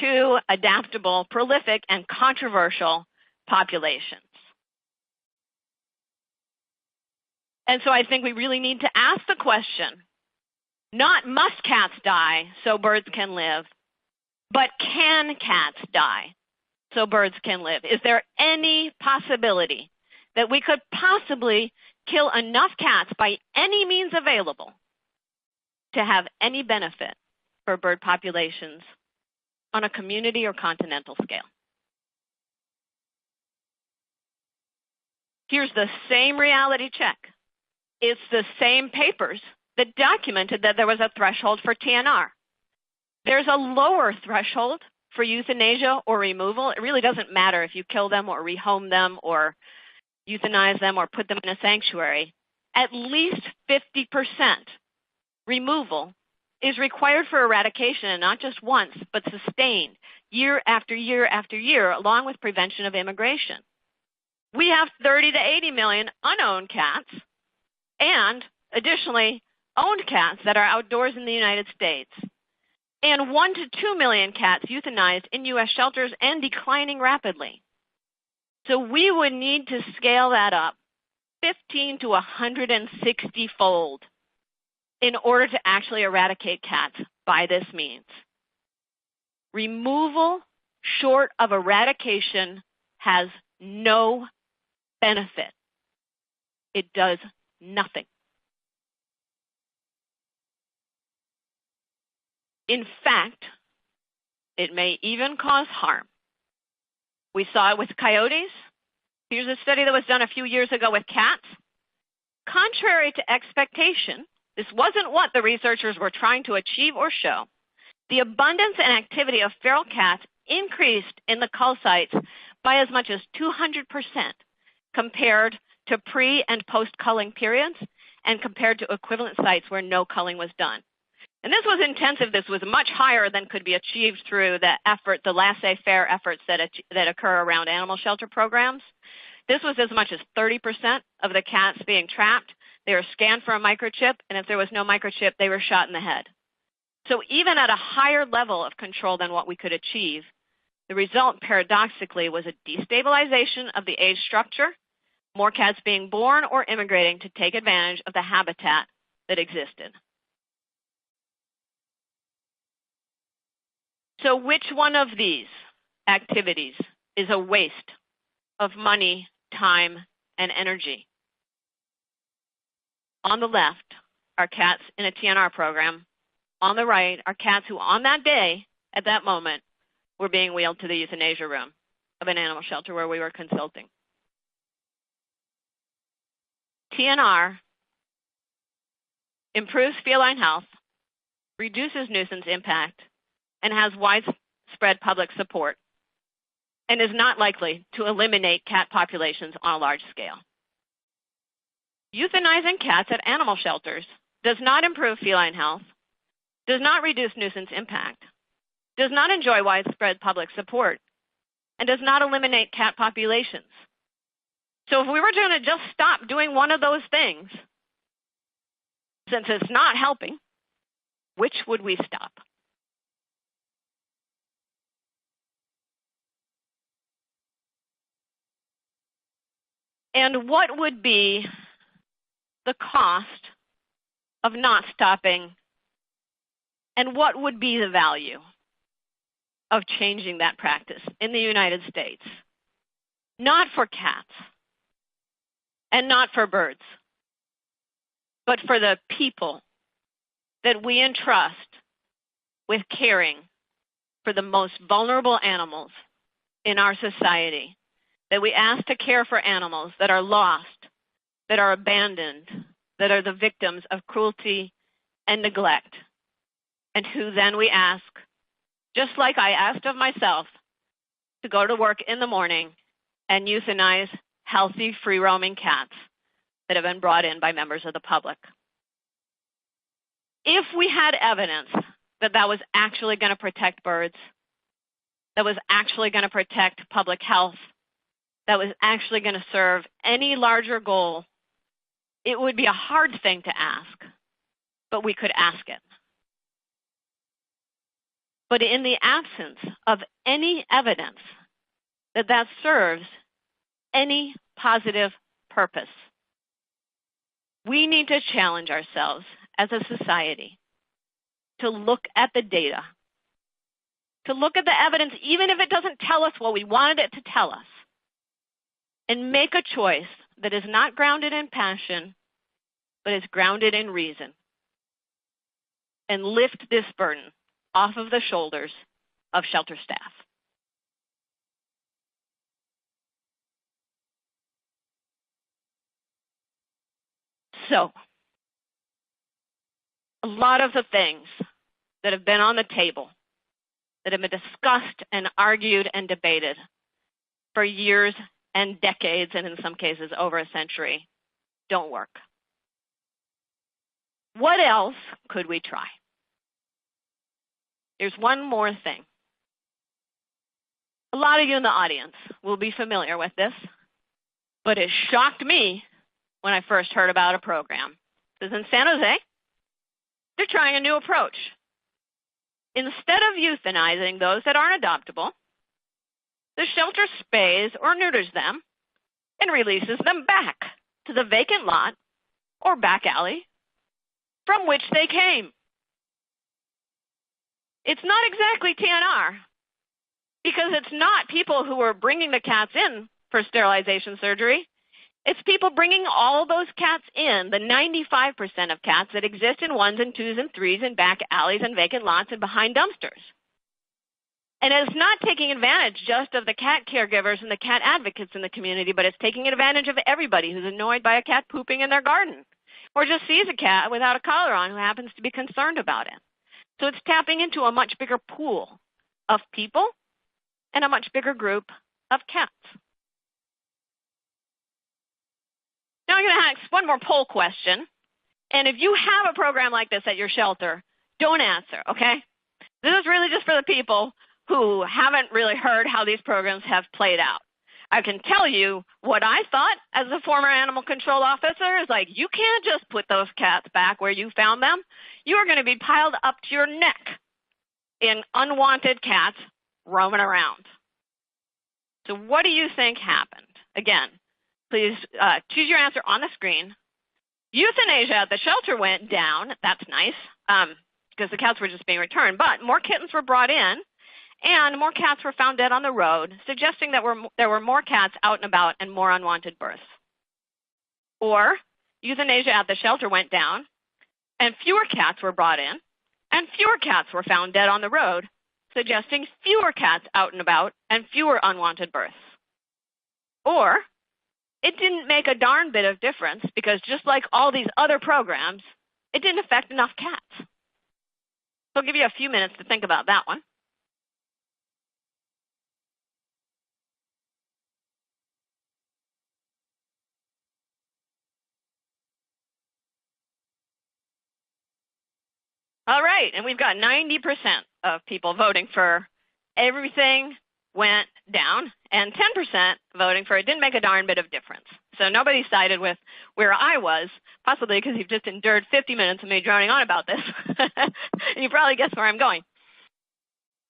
2 adaptable, prolific, and controversial populations. And so I think we really need to ask the question, not must cats die so birds can live, but can cats die so birds can live? Is there any possibility that we could possibly kill enough cats by any means available to have any benefit for bird populations on a community or continental scale? Here's the same reality check. It's the same papers that documented that there was a threshold for TNR. There's a lower threshold for euthanasia or removal. It really doesn't matter if you kill them or rehome them or euthanize them or put them in a sanctuary. At least 50% removal is required for eradication, and not just once, but sustained year after year after year, along with prevention of immigration. We have 30 to 80 million unowned cats and, additionally, owned cats that are outdoors in the United States, and 1 to 2 million cats euthanized in U.S. shelters and declining rapidly. So we would need to scale that up 15 to 160-fold in order to actually eradicate cats by this means. Removal short of eradication has no benefit. It does nothing. In fact, it may even cause harm. We saw it with coyotes. Here's a study that was done a few years ago with cats. Contrary to expectation, this wasn't what the researchers were trying to achieve or show. The abundance and activity of feral cats increased in the cull sites by as much as 200% compared to pre- and post-culling periods and compared to equivalent sites where no culling was done. And this was intensive. This was much higher than could be achieved through the laissez-faire efforts that occur around animal shelter programs. This was as much as 30% of the cats being trapped. They were scanned for a microchip, and if there was no microchip, they were shot in the head. So even at a higher level of control than what we could achieve, the result, paradoxically, was a destabilization of the age structure, more cats being born or immigrating to take advantage of the habitat that existed. So which one of these activities is a waste of money, time, and energy? On the left are cats in a TNR program. On the right are cats who, on that day, at that moment, were being wheeled to the euthanasia room of an animal shelter where we were consulting. TNR improves feline health, reduces nuisance impact, and has widespread public support, and is not likely to eliminate cat populations on a large scale. Euthanizing cats at animal shelters does not improve feline health, does not reduce nuisance impact, does not enjoy widespread public support, and does not eliminate cat populations. So if we were going to just stop doing one of those things, since it's not helping, which would we stop? And what would be the cost of not stopping? And what would be the value of changing that practice in the United States? Not for cats and not for birds, but for the people that we entrust with caring for the most vulnerable animals in our society, that we ask to care for animals that are lost, that are abandoned, that are the victims of cruelty and neglect, and who then we ask, just like I asked of myself, to go to work in the morning and euthanize healthy, free-roaming cats that have been brought in by members of the public. If we had evidence that that was actually going to protect birds, that was actually going to protect public health, that was actually going to serve any larger goal, it would be a hard thing to ask, but we could ask it. But in the absence of any evidence that that serves any positive purpose, we need to challenge ourselves as a society to look at the data, to look at the evidence, even if it doesn't tell us what we wanted it to tell us, and make a choice that is not grounded in passion, but is grounded in reason, and lift this burden off of the shoulders of shelter staff. So, a lot of the things that have been on the table, that have been discussed and argued and debated for years and decades, and in some cases over a century, don't work. What else could we try? There's one more thing. A lot of you in the audience will be familiar with this, but it shocked me when I first heard about a program. This is in San Jose. They're trying a new approach. Instead of euthanizing those that aren't adoptable, the shelter spays or neuters them and releases them back to the vacant lot or back alley from which they came. It's not exactly TNR, because it's not people who are bringing the cats in for sterilization surgery. It's people bringing all those cats in, the 95% of cats that exist in 1s and 2s and 3s and back alleys and vacant lots and behind dumpsters. And it's not taking advantage just of the cat caregivers and the cat advocates in the community, but it's taking advantage of everybody who's annoyed by a cat pooping in their garden or just sees a cat without a collar on who happens to be concerned about it. So it's tapping into a much bigger pool of people and a much bigger group of cats. Now I'm going to ask one more poll question. And if you have a program like this at your shelter, don't answer, okay? This is really just for the people who haven't really heard how these programs have played out. I can tell you what I thought as a former animal control officer is like, you can't just put those cats back where you found them. You are going to be piled up to your neck in unwanted cats roaming around. So what do you think happened? Again, please choose your answer on the screen. Euthanasia at the shelter went down. That's nice because the cats were just being returned. But more kittens were brought in, and more cats were found dead on the road, suggesting that there were more cats out and about and more unwanted births. Or euthanasia at the shelter went down, and fewer cats were brought in, and fewer cats were found dead on the road, suggesting fewer cats out and about and fewer unwanted births. Or it didn't make a darn bit of difference because just like all these other programs, it didn't affect enough cats. So I'll give you a few minutes to think about that one. All right, and we've got 90% of people voting for everything went down, and 10% voting for it didn't make a darn bit of difference. So nobody sided with where I was, possibly because you've just endured 50 minutes of me droning on about this. And you probably guessed where I'm going.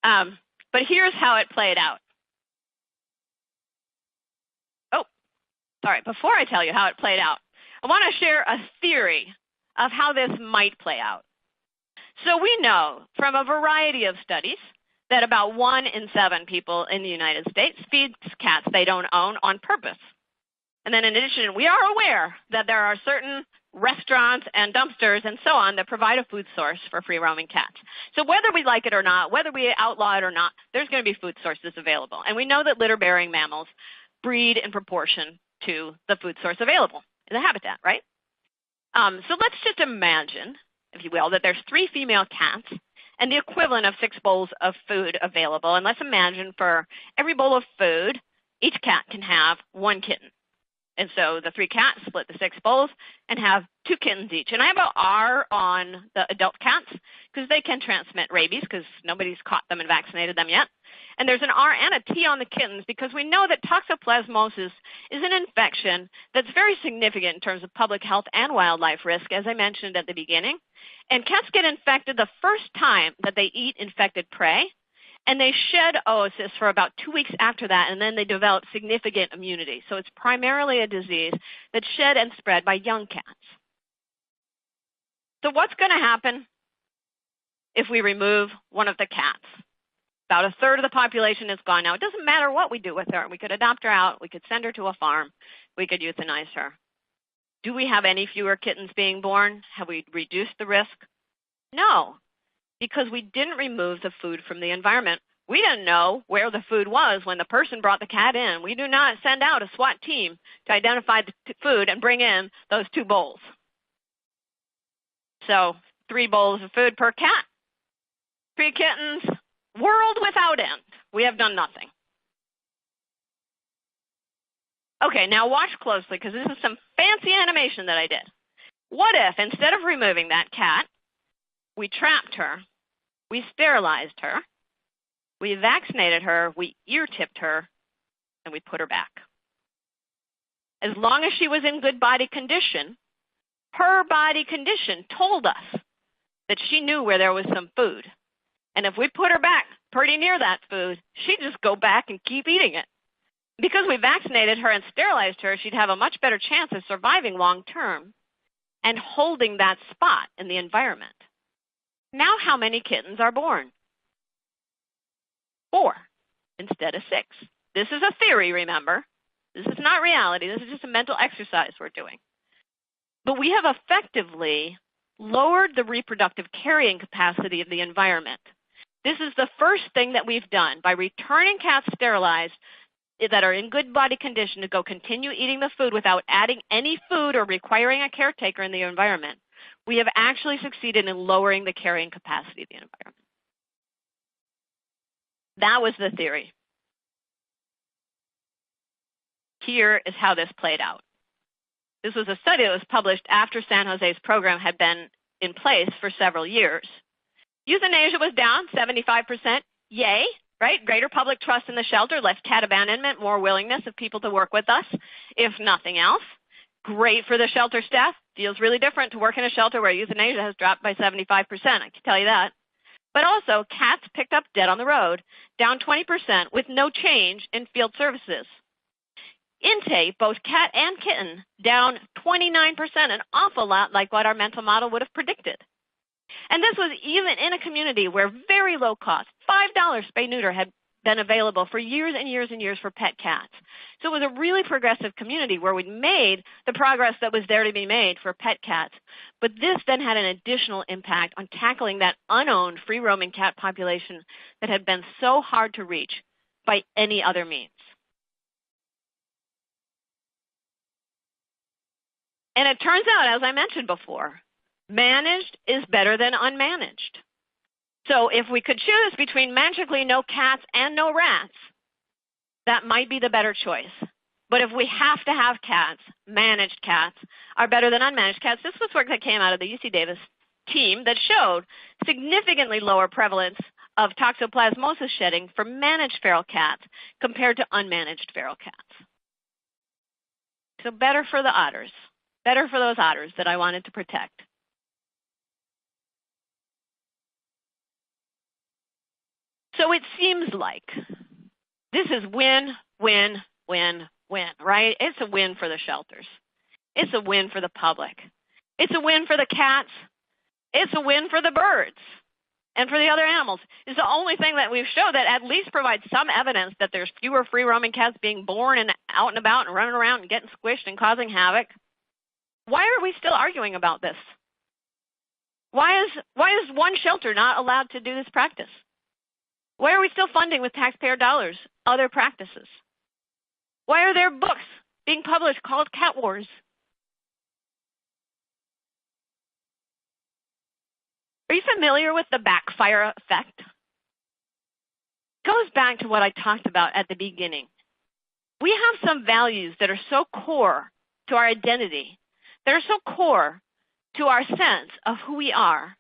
But here's how it played out. Oh, sorry, before I tell you how it played out, I want to share a theory of how this might play out. So we know from a variety of studies that about 1 in 7 people in the United States feeds cats they don't own on purpose. And then in addition, we are aware that there are certain restaurants and dumpsters and so on that provide a food source for free-roaming cats. So whether we like it or not, whether we outlaw it or not, there's going to be food sources available. And we know that litter-bearing mammals breed in proportion to the food source available in the habitat, right? So let's just imagine, if you will, that there's 3 female cats and the equivalent of 6 bowls of food available. And let's imagine for every bowl of food, each cat can have 1 kitten. And so the 3 cats split the 6 bowls and have 2 kittens each. And I have an R on the adult cats because they can transmit rabies because nobody's caught them and vaccinated them yet. And there's an R and a T on the kittens because we know that toxoplasmosis is an infection that's very significant in terms of public health and wildlife risk, as I mentioned at the beginning. And cats get infected the first time that they eat infected prey, and they shed oocysts for about 2 weeks after that, and then they develop significant immunity. So it's primarily a disease that's shed and spread by young cats. So what's going to happen if we remove one of the cats? About a third of the population is gone now. It doesn't matter what we do with her. We could adopt her out. We could send her to a farm. We could euthanize her. Do we have any fewer kittens being born? Have we reduced the risk? No, because we didn't remove the food from the environment. We didn't know where the food was when the person brought the cat in. We do not send out a SWAT team to identify the food and bring in those 2 bowls. So 3 bowls of food per cat, 3 kittens, world without end. We have done nothing. Okay, now watch closely because this is some fancy animation that I did. What if instead of removing that cat, we trapped her, we sterilized her, we vaccinated her, we ear-tipped her, and we put her back? As long as she was in good body condition, her body condition told us that she knew where there was some food. And if we put her back pretty near that food, she'd just go back and keep eating it. Because we vaccinated her and sterilized her, she'd have a much better chance of surviving long term and holding that spot in the environment. Now how many kittens are born? 4 instead of 6. This is a theory, remember. This is not reality. This is just a mental exercise we're doing. But we have effectively lowered the reproductive carrying capacity of the environment. This is the first thing that we've done by returning cats sterilized that are in good body condition to go continue eating the food without adding any food or requiring a caretaker in the environment. We have actually succeeded in lowering the carrying capacity of the environment. That was the theory. Here is how this played out. This was a study that was published after San Jose's program had been in place for several years. Euthanasia was down 75%. Yay, right? Greater public trust in the shelter, less cat abandonment, more willingness of people to work with us, if nothing else. Great for the shelter staff. Feels really different to work in a shelter where euthanasia has dropped by 75%, I can tell you that. But also, cats picked up dead on the road, down 20% with no change in field services. Intake, both cat and kitten, down 29%, an awful lot like what our mental model would have predicted. And this was even in a community where very low cost, $5 spay-neuter had been available for years and years and years for pet cats. So it was a really progressive community where we'd made the progress that was there to be made for pet cats. But this then had an additional impact on tackling that unowned free-roaming cat population that had been so hard to reach by any other means. And it turns out, as I mentioned before, managed is better than unmanaged. So if we could choose between magically no cats and no rats, that might be the better choice. But if we have to have cats, managed cats are better than unmanaged cats. This was work that came out of the UC Davis team that showed significantly lower prevalence of toxoplasmosis shedding for managed feral cats compared to unmanaged feral cats. So better for the otters, better for those otters that I wanted to protect. So it seems like this is win, win, win, win, right? It's a win for the shelters. It's a win for the public. It's a win for the cats. It's a win for the birds and for the other animals. It's the only thing that we've shown that at least provides some evidence that there's fewer free-roaming cats being born and out and about and running around and getting squished and causing havoc. Why are we still arguing about this? Why is one shelter not allowed to do this practice? Why are we still funding with taxpayer dollars other practices? Why are there books being published called Cat Wars? Are you familiar with the backfire effect? It goes back to what I talked about at the beginning. We have some values that are so core to our identity, that are so core to our sense of who we are.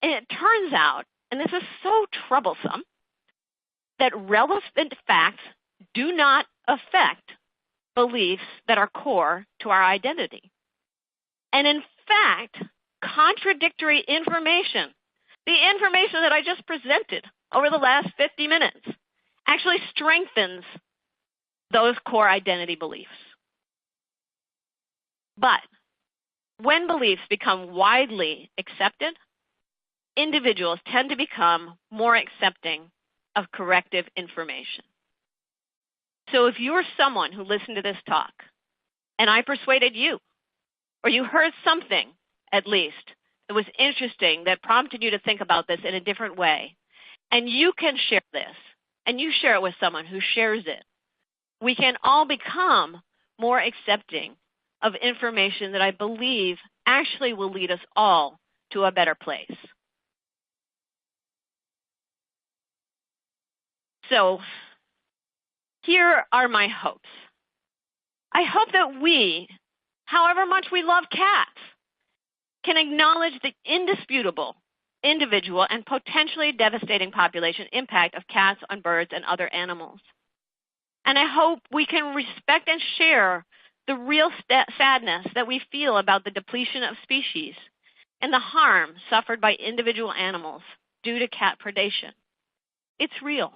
And it turns out, and this is so troublesome, that relevant facts do not affect beliefs that are core to our identity. And in fact, contradictory information, the information that I just presented over the last 50 minutes, actually strengthens those core identity beliefs. But when beliefs become widely accepted, individuals tend to become more accepting of corrective information. So if you're someone who listened to this talk, and I persuaded you, or you heard something, at least, that was interesting, that prompted you to think about this in a different way, and you can share this, and you share it with someone who shares it, we can all become more accepting of information that I believe actually will lead us all to a better place. So here are my hopes. I hope that we, however much we love cats, can acknowledge the indisputable individual and potentially devastating population impact of cats on birds and other animals. And I hope we can respect and share the real sadness that we feel about the depletion of species and the harm suffered by individual animals due to cat predation. It's real.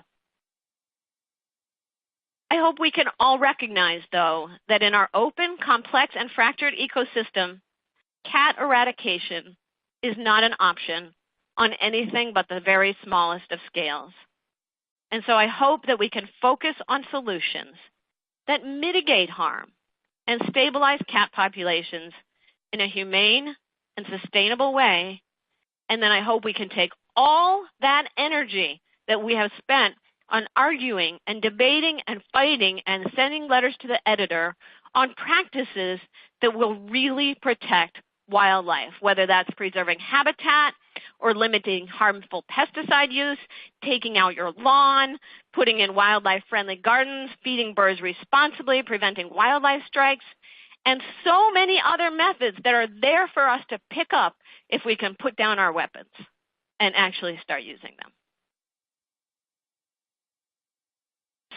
I hope we can all recognize, though, that in our open, complex, and fractured ecosystem, cat eradication is not an option on anything but the very smallest of scales. And so I hope that we can focus on solutions that mitigate harm and stabilize cat populations in a humane and sustainable way. And then I hope we can take all that energy that we have spent on arguing and debating and fighting and sending letters to the editor on practices that will really protect wildlife, whether that's preserving habitat or limiting harmful pesticide use, taking out your lawn, putting in wildlife-friendly gardens, feeding birds responsibly, preventing wildlife strikes, and so many other methods that are there for us to pick up if we can put down our weapons and actually start using them.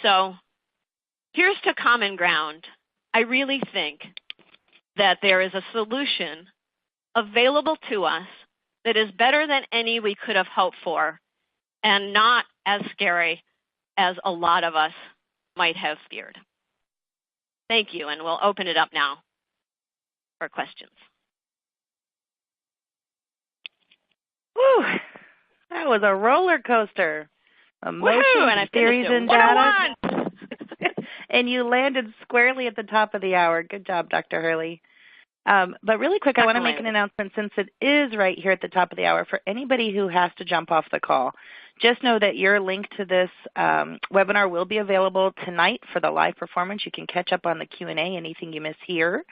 So here's to common ground. I really think that there is a solution available to us that is better than any we could have hoped for and not as scary as a lot of us might have feared. Thank you, and we'll open it up now for questions. Whew, that was a roller coaster. Emotions, and theories, and data. And you landed squarely at the top of the hour. Good job, Dr. Hurley. But really quick, I want to make an announcement since it is right here at the top of the hour. For anybody who has to jump off the call, just know that your link to this webinar will be available tonight for the live performance. You can catch up on the Q&A, anything you miss here.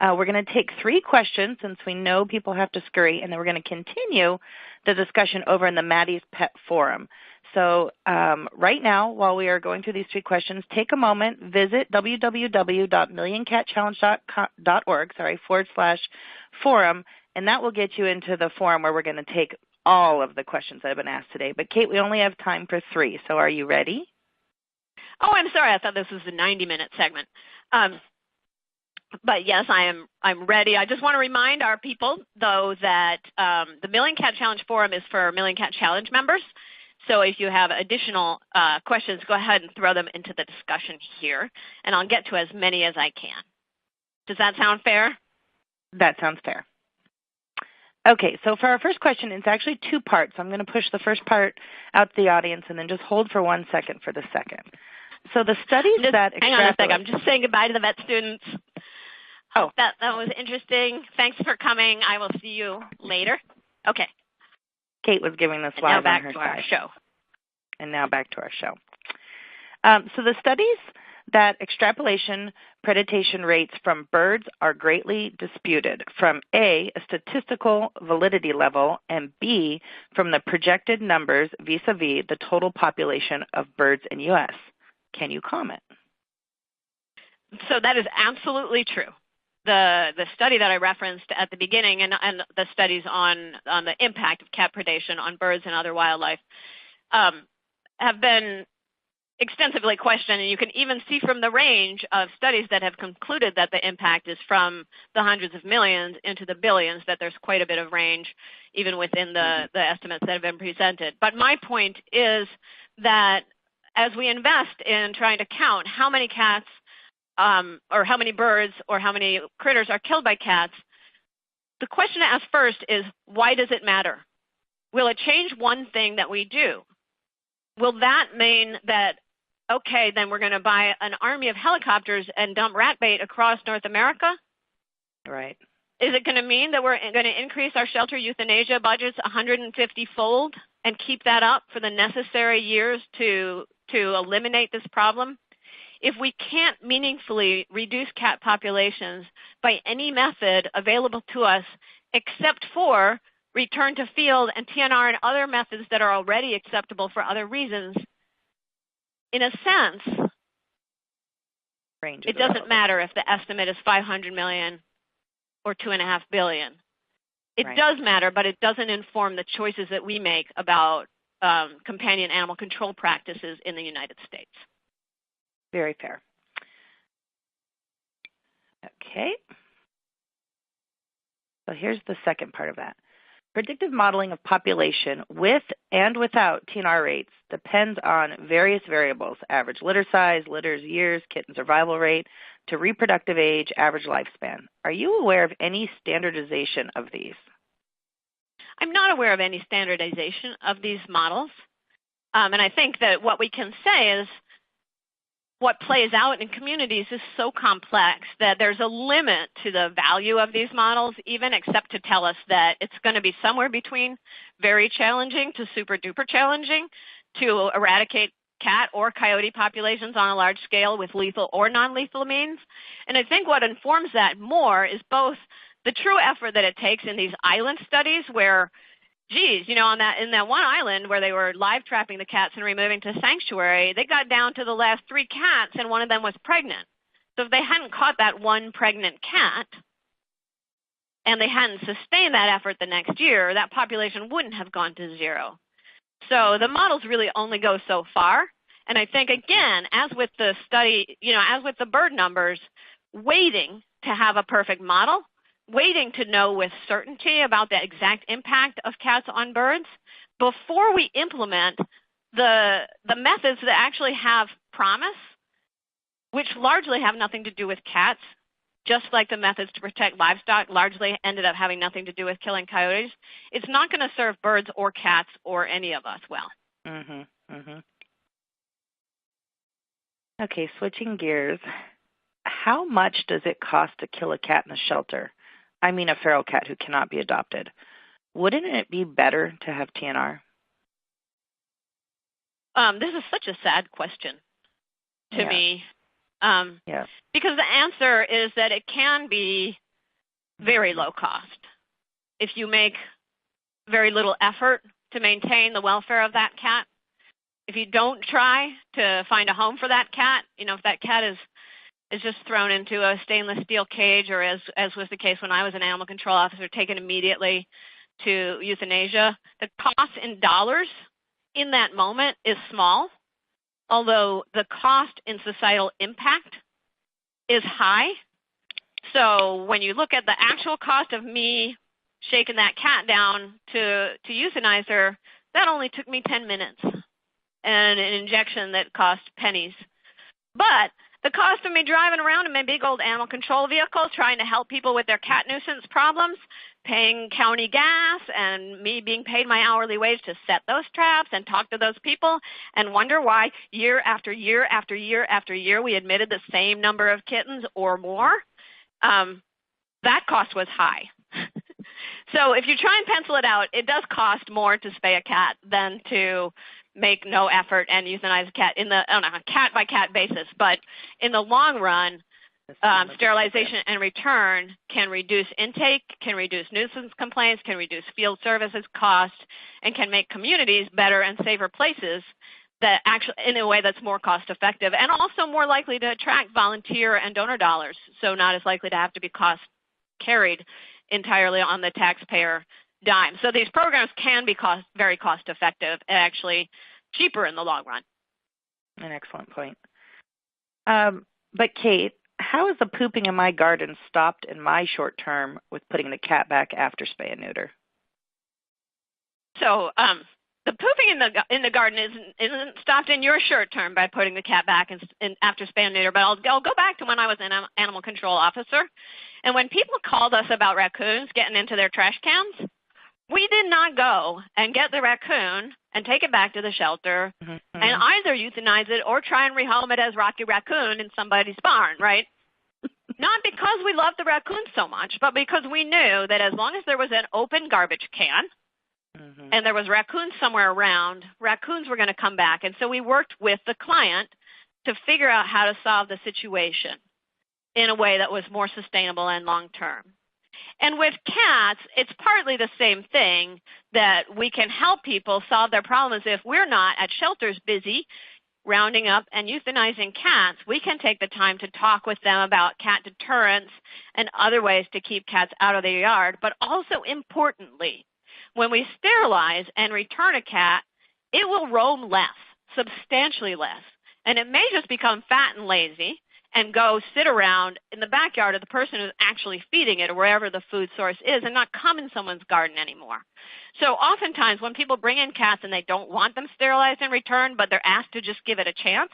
We're going to take 3 questions since we know people have to scurry, and then we're going to continue the discussion over in the Maddie's Pet Forum. So right now, while we are going through these 3 questions, take a moment, visit www.millioncatchallenge.org/forum, and that will get you into the forum where we're going to take all of the questions that have been asked today. But Kate, we only have time for 3, so are you ready? Oh, I'm sorry. I thought this was a 90-minute segment. But yes, I'm ready. I just want to remind our people, though, that the Million Cat Challenge Forum is for Million Cat Challenge members. So if you have additional questions, go ahead and throw them into the discussion here, and I'll get to as many as I can. Does that sound fair? That sounds fair. Okay, so for our first question, it's actually 2 parts. I'm going to push the first part out to the audience and then just hold for 1 second for the second. So the studies that hang on a second. I'm just saying goodbye to the vet students. Oh, that was interesting. Thanks for coming. I will see you later. Okay. Kate was giving this live on her side. Now back to our show. And now back to our show. So the studies that extrapolation predation rates from birds are greatly disputed from A, a statistical validity level, and B, from the projected numbers vis-a-vis the total population of birds in U.S. Can you comment? So that is absolutely true. The study that I referenced at the beginning and the studies on the impact of cat predation on birds and other wildlife have been extensively questioned, and you can even see from the range of studies that have concluded that the impact is from the hundreds of millions into the billions, that there's quite a bit of range even within the estimates that have been presented. But my point is that as we invest in trying to count how many cats or how many birds or how many critters are killed by cats, the question to ask first is, why does it matter? Will it change one thing that we do? Will that mean that, okay, then we're going to buy an army of helicopters and dump rat bait across North America? Right. Is it going to mean that we're going to increase our shelter euthanasia budgets 150-fold and keep that up for the necessary years to eliminate this problem? If we can't meaningfully reduce cat populations by any method available to us except for return to field and TNR and other methods that are already acceptable for other reasons, in a sense, it doesn't matter if the estimate is 500 million or 2.5 billion. It does matter, but it doesn't inform the choices that we make about companion animal control practices in the United States. Very fair. Okay. So here's the second part of that. Predictive modeling of population with and without TNR rates depends on various variables: average litter size, litters years, kitten survival rate, to reproductive age, average lifespan. Are you aware of any standardization of these? I'm not aware of any standardization of these models. And I think that what we can say is what plays out in communities is so complex that there's a limit to the value of these models, even except to tell us that it's going to be somewhere between very challenging to super duper challenging to eradicate cat or coyote populations on a large scale with lethal or non-lethal means. And I think what informs that more is both the true effort that it takes in these island studies where geez, in that one island where they were live trapping the cats and removing to sanctuary, they got down to the last 3 cats and one of them was pregnant. So if they hadn't caught that one pregnant cat and they hadn't sustained that effort the next year, that population wouldn't have gone to 0. So the models really only go so far. And I think, again, as with the study, as with the bird numbers, waiting to have a perfect model, waiting to know with certainty about the exact impact of cats on birds before we implement the methods that actually have promise, which largely have nothing to do with cats, just like the methods to protect livestock largely ended up having nothing to do with killing coyotes. It's not going to serve birds or cats or any of us well. Okay, switching gears. How much does it cost to kill a cat in the shelter? I mean a feral cat who cannot be adopted. Wouldn't it be better to have TNR? This is such a sad question to me. Yes. Because the answer is that it can be very low cost. If you make very little effort to maintain the welfare of that cat, if you don't try to find a home for that cat, if that cat is just thrown into a stainless steel cage, or as was the case when I was an animal control officer, taken immediately to euthanasia, the cost in dollars in that moment is small, although the cost in societal impact is high. So when you look at the actual cost of me shaking that cat down to euthanize her, that only took me 10 minutes and an injection that cost pennies. But the cost of me driving around in my big old animal control vehicle trying to help people with their cat nuisance problems, paying county gas, and me being paid my hourly wage to set those traps and talk to those people and wonder why year after year after year after year we admitted the same number of kittens or more, that cost was high. So if you try and pencil it out, it does cost more to spay a cat than to make no effort and euthanize a cat on a cat-by-cat basis. But in the long run, sterilization and return can reduce intake, can reduce nuisance complaints, can reduce field services costs, and can make communities better and safer places that actually in a way that's more cost effective and also more likely to attract volunteer and donor dollars, so not as likely to have to be carried entirely on the taxpayer dime. So these programs can be very cost effective and actually cheaper in the long run. An excellent point. But Kate, how is the pooping in my garden stopped in my short term with putting the cat back after spay and neuter? So the pooping in the garden isn't stopped in your short term by putting the cat back in after spay and neuter. But I'll go back to when I was an animal control officer, and when people called us about raccoons getting into their trash cans, we did not go and get the raccoon and take it back to the shelter and either euthanize it or try and rehome it as Rocky Raccoon in somebody's barn, right? Not because we loved the raccoon so much, but because we knew that as long as there was an open garbage can and there was raccoons somewhere around, raccoons were going to come back. And so we worked with the client to figure out how to solve the situation in a way that was more sustainable and long-term. And with cats, it's partly the same thing, that we can help people solve their problems. If we're not at shelters busy rounding up and euthanizing cats, we can take the time to talk with them about cat deterrence and other ways to keep cats out of their yard. But also importantly, when we sterilize and return a cat, it will roam less, substantially less. And it may just become fat and lazy and go sit around in the backyard of the person who's actually feeding it or wherever the food source is and not come in someone's garden anymore. So oftentimes when people bring in cats and they don't want them sterilized and returned, but they're asked to just give it a chance,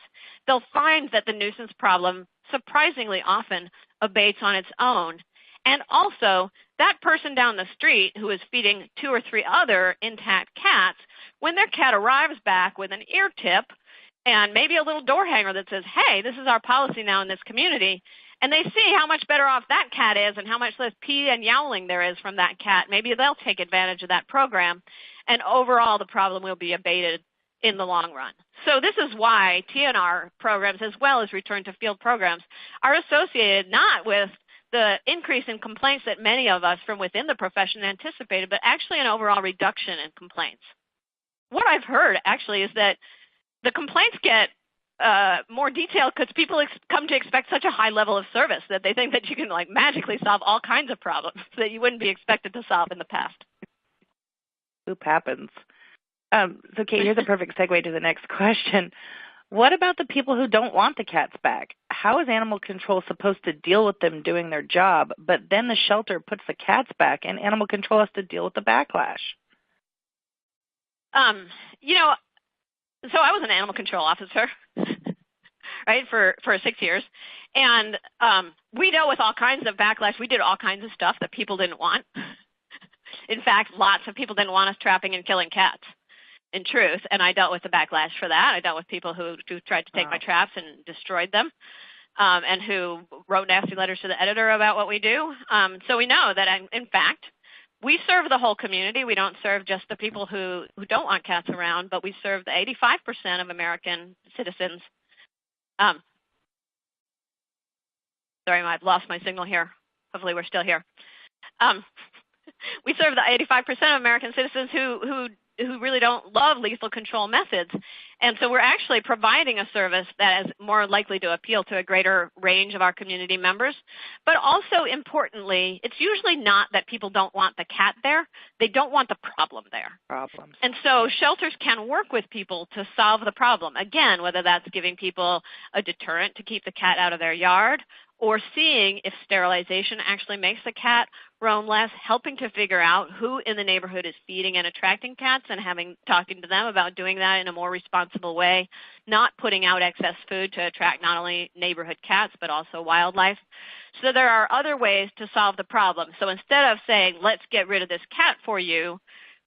they'll find that the nuisance problem surprisingly often abates on its own. And also, that person down the street who is feeding 2 or 3 other intact cats, when their cat arrives back with an ear tip and maybe a little door hanger that says, hey, this is our policy now in this community, and they see how much better off that cat is and how much less pee and yowling there is from that cat, maybe they'll take advantage of that program, and overall the problem will be abated in the long run. So this is why TNR programs, as well as return to field programs, are associated not with the increase in complaints that many of us from within the profession anticipated, but actually an overall reduction in complaints. What I've heard actually is that the complaints get more detailed because people come to expect such a high level of service that they think that you can like magically solve all kinds of problems that you wouldn't be expected to solve in the past. Oop happens. So Kate, here's a perfect segue to the next question. What about the people who don't want the cats back? How is animal control supposed to deal with them doing their job, but then the shelter puts the cats back and animal control has to deal with the backlash? You know, so I was an animal control officer, right, for 6 years. And we dealt with all kinds of backlash. We did all kinds of stuff that people didn't want. In fact, lots of people didn't want us trapping and killing cats, in truth. And I dealt with the backlash for that. I dealt with people who tried to take my traps and destroyed them, and who wrote nasty letters to the editor about what we do. So we know that, in fact, we serve the whole community. We don't serve just the people who don't want cats around, but we serve the 85% of American citizens. Sorry, I've lost my signal here. Hopefully we're still here. We serve the 85% of American citizens who really don't love lethal control methods. And so we're actually providing a service that is more likely to appeal to a greater range of our community members. But also, importantly, it's usually not that people don't want the cat there. They don't want the problem there. Problems. And so shelters can work with people to solve the problem. Again, whether that's giving people a deterrent to keep the cat out of their yard, or seeing if sterilization actually makes the cat roam less, helping to figure out who in the neighborhood is feeding and attracting cats and talking to them about doing that in a more responsible way, not putting out excess food to attract not only neighborhood cats but also wildlife. So there are other ways to solve the problem. So instead of saying, let's get rid of this cat for you,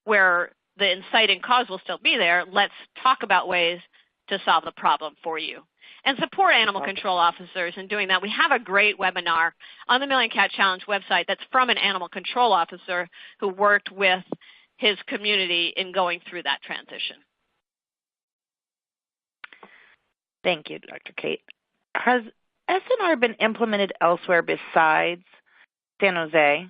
where the inciting cause will still be there, let's talk about ways to solve the problem for you and support animal control officers in doing that. We have a great webinar on the Million Cat Challenge website that's from an animal control officer who worked with his community in going through that transition. Thank you, Dr. Kate. Has SNR been implemented elsewhere besides San Jose?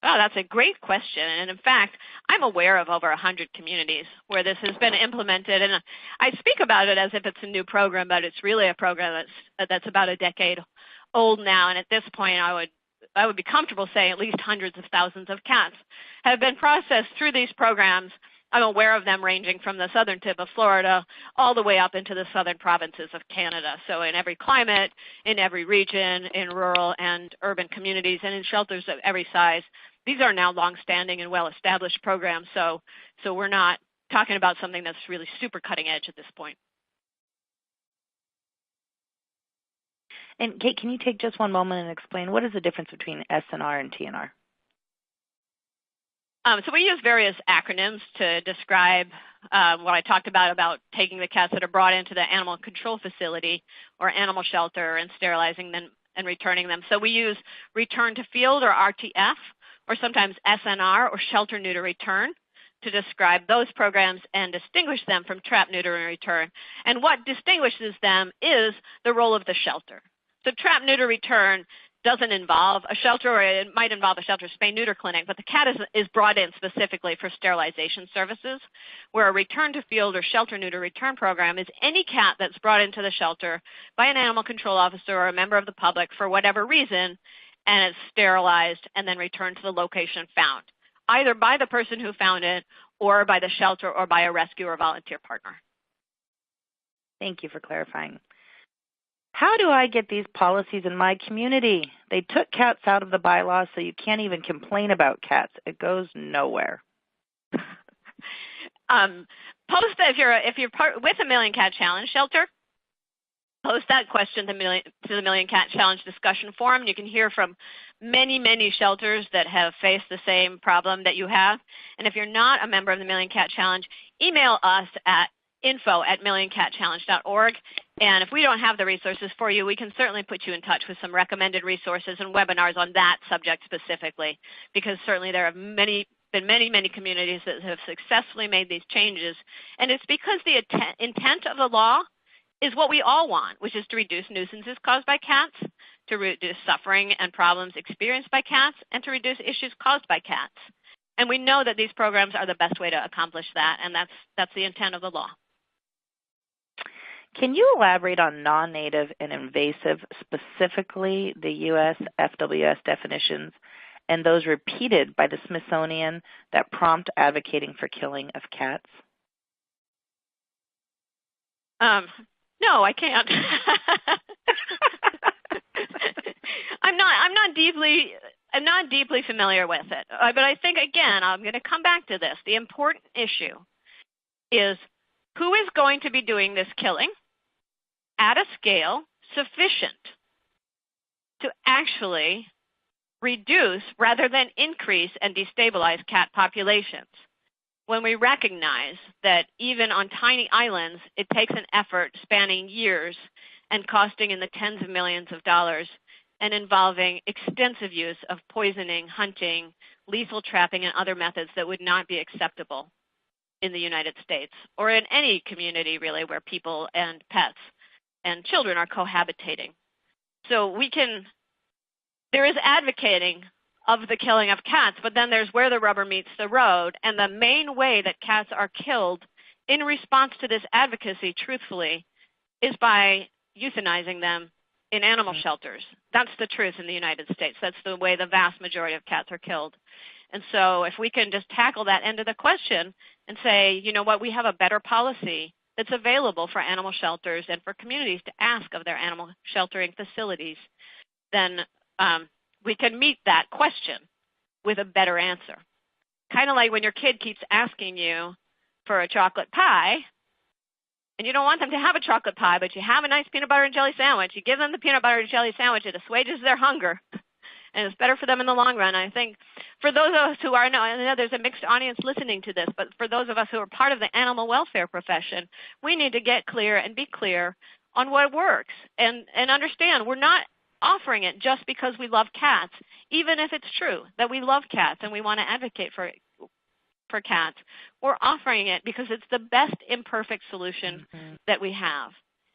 Oh, that's a great question. And in fact, I'm aware of over 100 communities where this has been implemented. And I speak about it as if it's a new program, but it's really a program that's about a decade old now. And at this point, I would be comfortable saying at least hundreds of thousands of cats have been processed through these programs. I'm aware of them ranging from the southern tip of Florida all the way up into the southern provinces of Canada. So in every climate, in every region, in rural and urban communities, and in shelters of every size. These are now longstanding and well-established programs. So we're not talking about something that's really super cutting edge at this point. And Kate, can you take just one moment and explain what is the difference between SNR and TNR? So we use various acronyms to describe what I talked about taking the cats that are brought into the animal control facility or animal shelter and sterilizing them and returning them. So we use return to field or RTF, or sometimes SNR or shelter neuter return, to describe those programs and distinguish them from trap, neuter, and return. And what distinguishes them is the role of the shelter. So trap, neuter, return doesn't involve a shelter, or it might involve a shelter spay-neuter clinic, but the cat is brought in specifically for sterilization services, where a return to field or shelter neuter return program is any cat that's brought into the shelter by an animal control officer or a member of the public for whatever reason, and it's sterilized and then returned to the location found, either by the person who found it or by the shelter or by a rescue or volunteer partner. Thank you for clarifying. How do I get these policies in my community? They took cats out of the bylaws, so you can't even complain about cats. It goes nowhere. Post if you're with a Million Cat Challenge shelter, post that question to the Million Cat Challenge discussion forum. You can hear from many, many shelters that have faced the same problem that you have. And if you're not a member of the Million Cat Challenge, email us at info@millioncatchallenge.org. And if we don't have the resources for you, we can certainly put you in touch with some recommended resources and webinars on that subject specifically, because certainly there have been many communities that have successfully made these changes. And it's because the intent of the law is what we all want, which is to reduce nuisances caused by cats, to reduce suffering and problems experienced by cats, and to reduce issues caused by cats. And we know that these programs are the best way to accomplish that, and that's the intent of the law. Can you elaborate on non-native and invasive, specifically the U.S. FWS definitions and those repeated by the Smithsonian that prompt advocating for killing of cats? No, I can't. I'm not deeply familiar with it. But I think, again, I'm going to come back to this. The important issue is who is going to be doing this killing at a scale sufficient to actually reduce rather than increase and destabilize cat populations. When we recognize that even on tiny islands, it takes an effort spanning years and costing in the tens of millions of dollars and involving extensive use of poisoning, hunting, lethal trapping, and other methods that would not be acceptable in the United States or in any community, really, where people and pets and children are cohabitating. So there is advocating of the killing of cats, but then there's where the rubber meets the road. And the main way that cats are killed in response to this advocacy, truthfully, is by euthanizing them in animal shelters. That's the truth in the United States. That's the way the vast majority of cats are killed. And so if we can just tackle that end of the question and say, you know what, we have a better policy that's available for animal shelters and for communities to ask of their animal sheltering facilities, then we can meet that question with a better answer. Kind of like when your kid keeps asking you for a chocolate pie, and you don't want them to have a chocolate pie, but you have a nice peanut butter and jelly sandwich. You give them the peanut butter and jelly sandwich. It assuages their hunger, and it's better for them in the long run. I think for those of us who are, I know there's a mixed audience listening to this, but for those of us who are part of the animal welfare profession, we need to get clear and be clear on what works and understand we're not offering it just because we love cats, even if it's true that we love cats and we want to advocate for cats. We're offering it because it's the best imperfect solution that we have.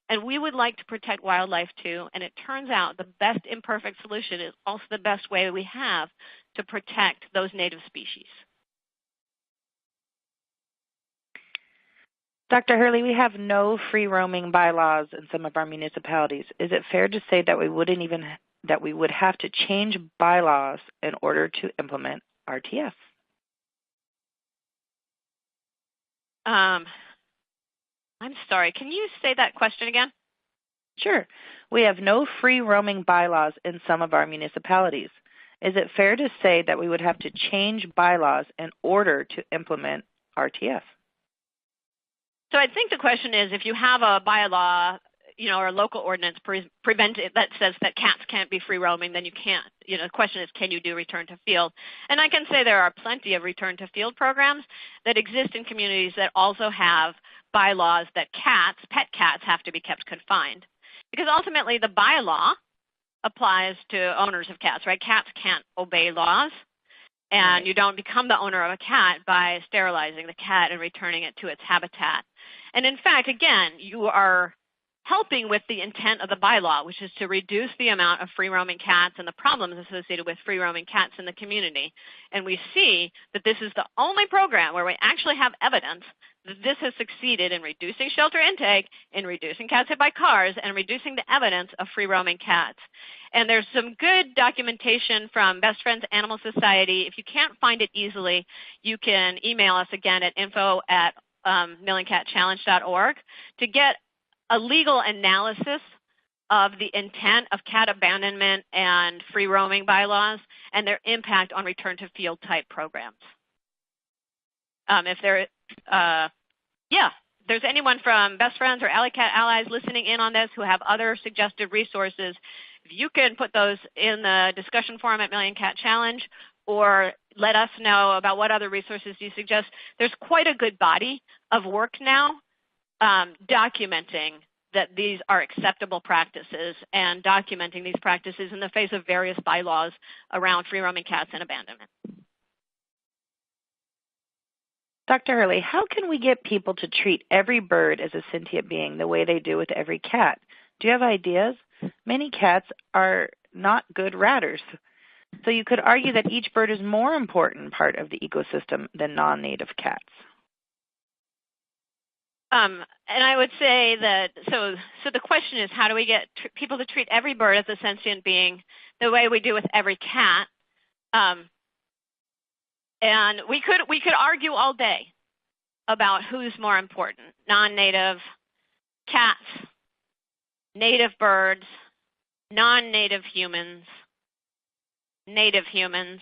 And we would like to protect wildlife too, and it turns out the best imperfect solution is also the best way we have to protect those native species. Dr. Hurley, we have no free-roaming bylaws in some of our municipalities. Is it fair to say that we would have to change bylaws in order to implement RTS? I'm sorry. Can you say that question again? Sure. We have no free-roaming bylaws in some of our municipalities. Is it fair to say that we would have to change bylaws in order to implement RTS? So I think the question is, if you have a bylaw, or a local ordinance that says that cats can't be free roaming, then you can't. The question is, can you do return to field? And I can say there are plenty of return to field programs that exist in communities that also have bylaws that pet cats, have to be kept confined. Because ultimately the bylaw applies to owners of cats, right? Cats can't obey laws. And you don't become the owner of a cat by sterilizing the cat and returning it to its habitat. And in fact, again, you are helping with the intent of the bylaw, which is to reduce the amount of free-roaming cats and the problems associated with free-roaming cats in the community. And we see that this is the only program where we actually have evidence that this has succeeded in reducing shelter intake, in reducing cats hit by cars, and reducing the evidence of free-roaming cats. And there's some good documentation from Best Friends Animal Society. If you can't find it easily, you can email us again at info@millioncatchallenge.org to get a legal analysis of the intent of cat abandonment and free roaming bylaws and their impact on return to field type programs. If there's anyone from Best Friends or Alley Cat Allies listening in on this who have other suggested resources, if you can put those in the discussion forum at Million Cat Challenge or let us know about what other resources you suggest. There's quite a good body of work now documenting that these are acceptable practices and documenting these practices in the face of various bylaws around free-roaming cats and abandonment. Dr. Hurley, how can we get people to treat every bird as a sentient being the way they do with every cat? Do you have ideas? Many cats are not good ratters. So you could argue that each bird is more important part of the ecosystem than non-native cats. And I would say that, so the question is, how do we get people to treat every bird as a sentient being the way we do with every cat? And we could argue all day about who's more important: non-native cats, native birds, non-native humans, native humans.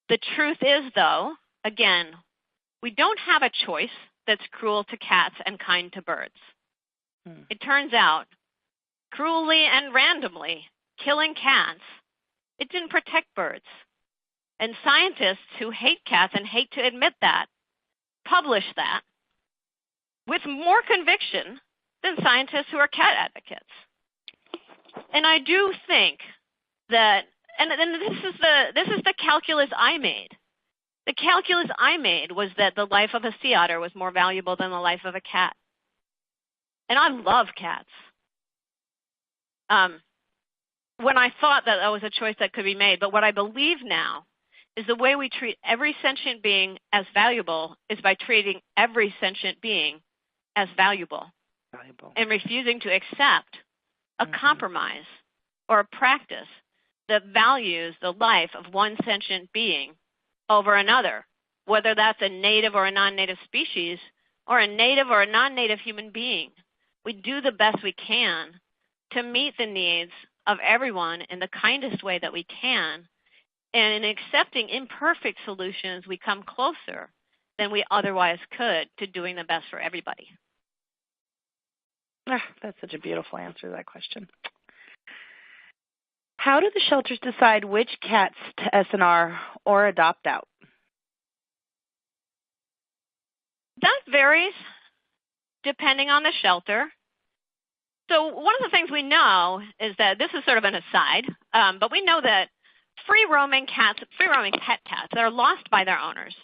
The truth is, though, again, we don't have a choice that's cruel to cats and kind to birds. It turns out, cruelly and randomly killing cats, it didn't protect birds. And scientists who hate cats and hate to admit that publish that with more conviction than scientists who are cat advocates. And I do think that, and this is the calculus I made. The calculus I made was that the life of a sea otter was more valuable than the life of a cat. And I love cats. When I thought that was a choice that could be made, but what I believe now is the way we treat every sentient being as valuable is by treating every sentient being as valuable. And refusing to accept a compromise or a practice that values the life of one sentient being over another, whether that's a native or a non-native species or a native or a non-native human being. We do the best we can to meet the needs of everyone in the kindest way that we can. And in accepting imperfect solutions, we come closer than we otherwise could to doing the best for everybody. That's such a beautiful answer to that question. How do the shelters decide which cats to SNR or adopt out? That varies depending on the shelter. So one of the things we know is that, this is sort of an aside, but we know that free-roaming pet cats that are lost by their owners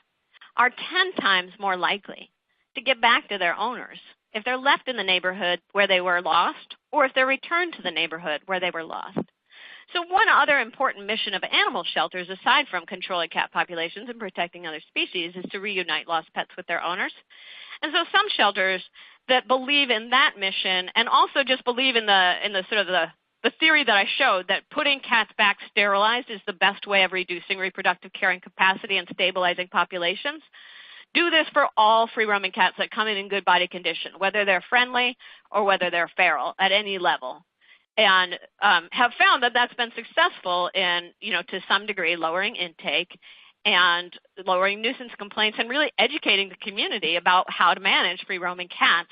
are 10 times more likely to get back to their owners if they're left in the neighborhood where they were lost or if they're returned to the neighborhood where they were lost. So one other important mission of animal shelters, aside from controlling cat populations and protecting other species, is to reunite lost pets with their owners. And so some shelters that believe in that mission and also just believe in the sort of the theory that I showed, that putting cats back sterilized is the best way of reducing reproductive carrying capacity and stabilizing populations, do this for all free-roaming cats that come in good body condition, whether they're friendly or whether they're feral at any level. And have found that that's been successful in, to some degree, lowering intake and lowering nuisance complaints and really educating the community about how to manage free-roaming cats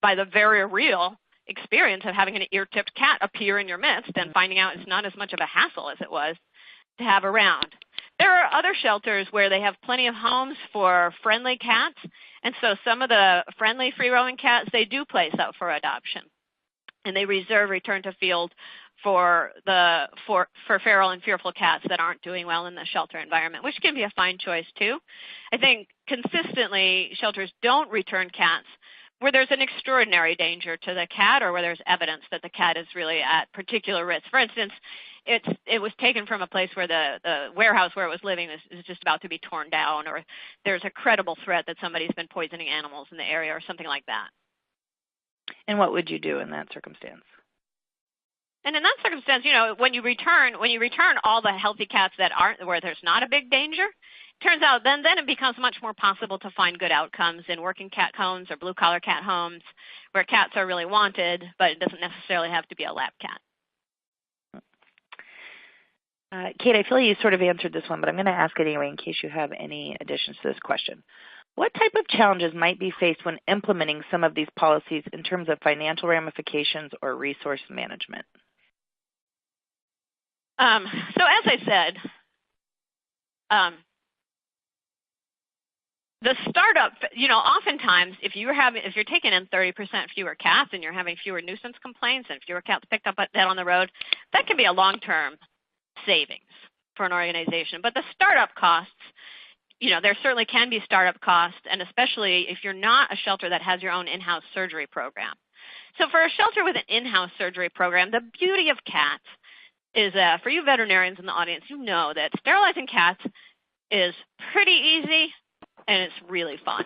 by the very real experience of having an ear-tipped cat appear in your midst and finding out it's not as much of a hassle as it was to have around. There are other shelters where they have plenty of homes for friendly cats, and so some of the friendly free-roaming cats, they do place out for adoption. And they reserve return to field for feral and fearful cats that aren't doing well in the shelter environment, which can be a fine choice too. I think consistently shelters don't return cats where there's an extraordinary danger to the cat or where there's evidence that the cat is really at particular risk. For instance, it was taken from a place where the warehouse where it was living is just about to be torn down, or there's a credible threat that somebody's been poisoning animals in the area or something like that. And what would you do in that circumstance? And in that circumstance, when you return all the healthy cats that aren't, where there's not a big danger, it turns out then it becomes much more possible to find good outcomes in working cat homes or blue-collar cat homes where cats are really wanted, but it doesn't necessarily have to be a lab cat. Kate, I feel you sort of answered this one, but I'm going to ask it anyway in case you have any additions to this question. What type of challenges might be faced when implementing some of these policies in terms of financial ramifications or resource management? So as I said, the startup, oftentimes if you're taking in 30% fewer cats and you're having fewer nuisance complaints and fewer cats picked up dead on the road, that can be a long-term savings for an organization. But the startup costs, there certainly can be startup costs, and especially if you're not a shelter that has your own in-house surgery program. So for a shelter with an in-house surgery program, the beauty of cats is for you veterinarians in the audience, you know that sterilizing cats is pretty easy and it's really fun.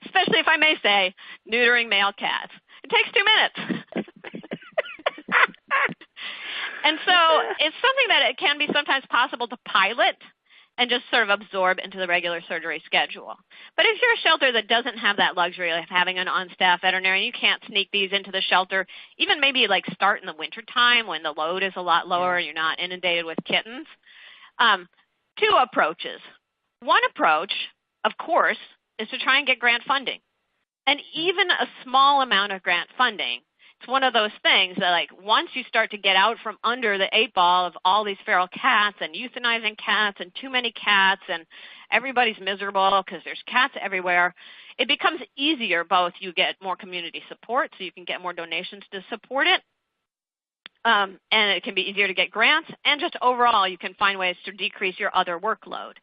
Especially if I may say, neutering male cats. It takes 2 minutes. And so it's something that it can be sometimes possible to pilot and just sort of absorb into the regular surgery schedule. But if you're a shelter that doesn't have that luxury of having an on-staff veterinarian, you can't sneak these into the shelter, even maybe like start in the wintertime when the load is a lot lower and you're not inundated with kittens. 2 approaches. One approach, of course, is to try and get grant funding. And even a small amount of grant funding, it's one of those things that, like, once you start to get out from under the 8 ball of all these feral cats and euthanizing cats and too many cats and everybody's miserable because there's cats everywhere, it becomes easier. Both you get more community support, so you can get more donations to support it, and it can be easier to get grants, and just overall you can find ways to decrease your other workload.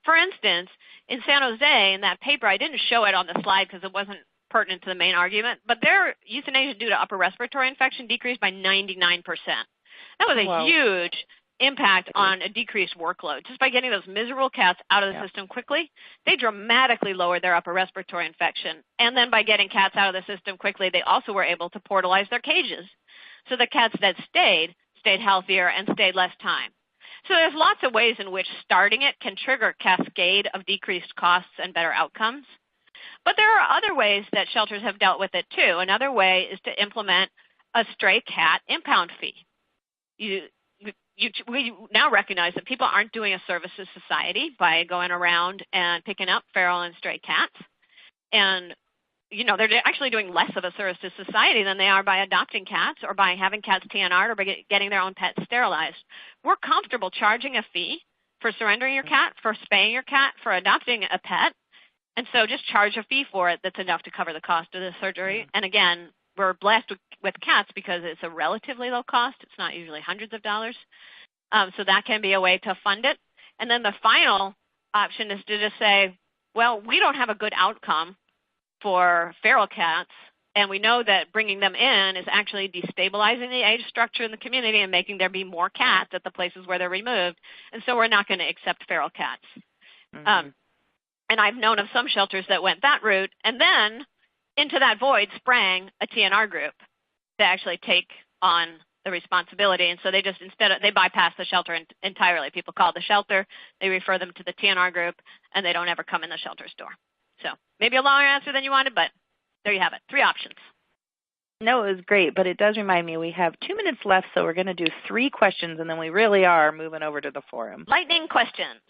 For instance, in San Jose, in that paper, I didn't show it on the slide because it wasn't pertinent to the main argument, but their euthanasia due to upper respiratory infection decreased by 99%. That was a huge impact on a decreased workload. Just by getting those miserable cats out of the system quickly, they dramatically lowered their upper respiratory infection. And then by getting cats out of the system quickly, they also were able to portalize their cages. So the cats that stayed healthier and stayed less time. So there's lots of ways in which starting it can trigger a cascade of decreased costs and better outcomes. But there are other ways that shelters have dealt with it too. Another way is to implement a stray cat impound fee. We now recognize that people aren't doing a service to society by going around and picking up feral and stray cats. And they're actually doing less of a service to society than they are by adopting cats or by having cats TNR'd or by getting their own pets sterilized. We're comfortable charging a fee for surrendering your cat, for spaying your cat, for adopting a pet. And so just charge a fee for it that's enough to cover the cost of the surgery. And again, we're blessed with cats because it's a relatively low cost. It's not usually hundreds of dollars. So that can be a way to fund it. And then the final option is to just say, well, we don't have a good outcome for feral cats, and we know that bringing them in is actually destabilizing the age structure in the community and making there be more cats at the places where they're removed, and so we're not going to accept feral cats. And I've known of some shelters that went that route, and then into that void sprang a TNR group to actually take on the responsibility, and so they just they bypass the shelter entirely. People call the shelter, they refer them to the TNR group, and they don't ever come in the shelter's door. So maybe a longer answer than you wanted, but there you have it. 3 options. No, it was great, but it does remind me we have 2 minutes left, so we're going to do 3 questions, and then we really are moving over to the forum. Lightning questions.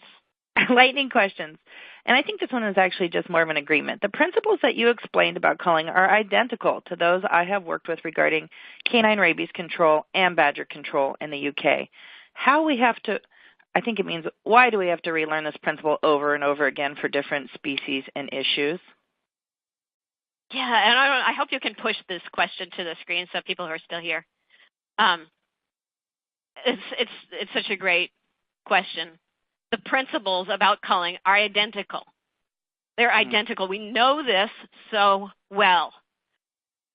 Lightning questions. And I think this one is actually just more of an agreement. The principles that you explained about culling are identical to those I have worked with regarding canine rabies control and badger control in the UK. Why do we have to relearn this principle over and over again for different species and issues? Yeah, and I hope you can push this question to the screen so people who are still here. It's such a great question. The principles about culling are identical. They're identical. We know this so well.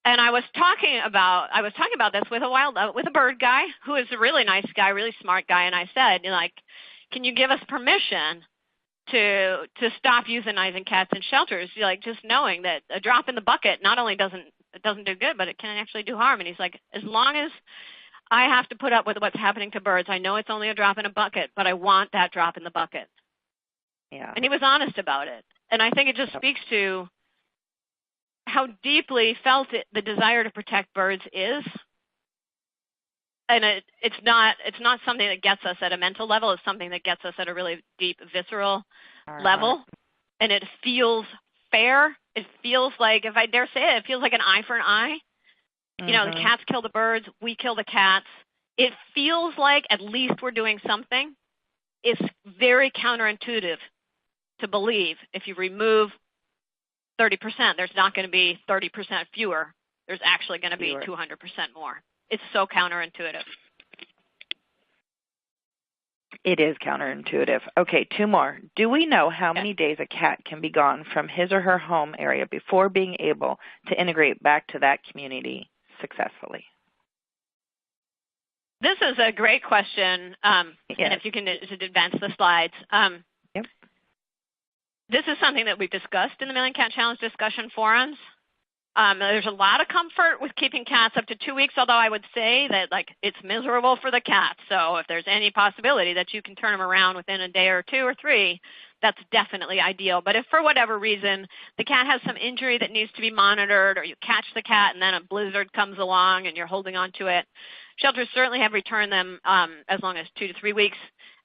And I was talking about this with a bird guy who is a really nice guy, really smart guy, and I said, can you give us permission to stop euthanizing cats in shelters? Just knowing that a drop in the bucket not only doesn't do good, but it can actually do harm. And he's like, as long as I have to put up with what's happening to birds, I know it's only a drop in a bucket, but I want that drop in the bucket. Yeah. And he was honest about it. And I think it just speaks to how deeply felt the desire to protect birds is. And it's not something that gets us at a mental level. It's something that gets us at a really deep, visceral level. And it feels fair. It feels like, if I dare say it, it feels like an eye for an eye. The cats kill the birds. We kill the cats. It feels like at least we're doing something. It's very counterintuitive to believe if you remove 30%, there's not going to be 30% fewer. There's actually going to be 200% more. It's so counterintuitive. It is counterintuitive. Okay, 2 more. Do we know how many days a cat can be gone from his or her home area before being able to integrate back to that community successfully? This is a great question, and if you can advance the slides. Yep. This is something that we've discussed in the Million Cat Challenge discussion forums. There's a lot of comfort with keeping cats up to 2 weeks, although I would say that it's miserable for the cat. So if there's any possibility that you can turn them around within a day or 2 or 3, that's definitely ideal. But if for whatever reason the cat has some injury that needs to be monitored, or you catch the cat and then a blizzard comes along and you're holding on to it, shelters certainly have returned them as long as 2 to 3 weeks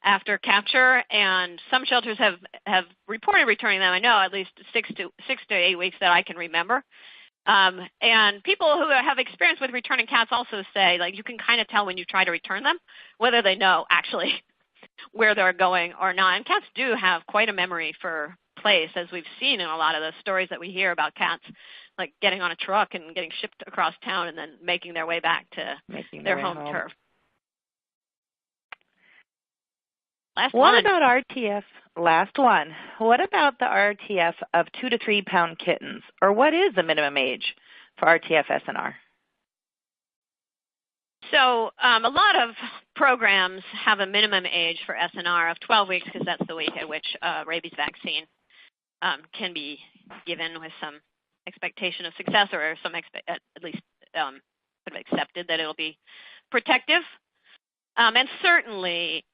after capture, and some shelters have reported returning them. I know at least 6 to 8 weeks that I can remember. And people who have experience with returning cats also say, you can kind of tell when you try to return them, whether they know actually where they're going or not. And cats do have quite a memory for place, as we've seen in a lot of the stories that we hear about cats, like getting on a truck and getting shipped across town and then making their way back to their home turf. What about RTF? Last one. What about the RTF of 2 to 3 pound kittens? Or what is the minimum age for RTF SNR? So a lot of programs have a minimum age for SNR of 12 weeks because that's the week at which rabies vaccine can be given with some expectation of success, or some at least sort of accepted that it'll be protective. And certainly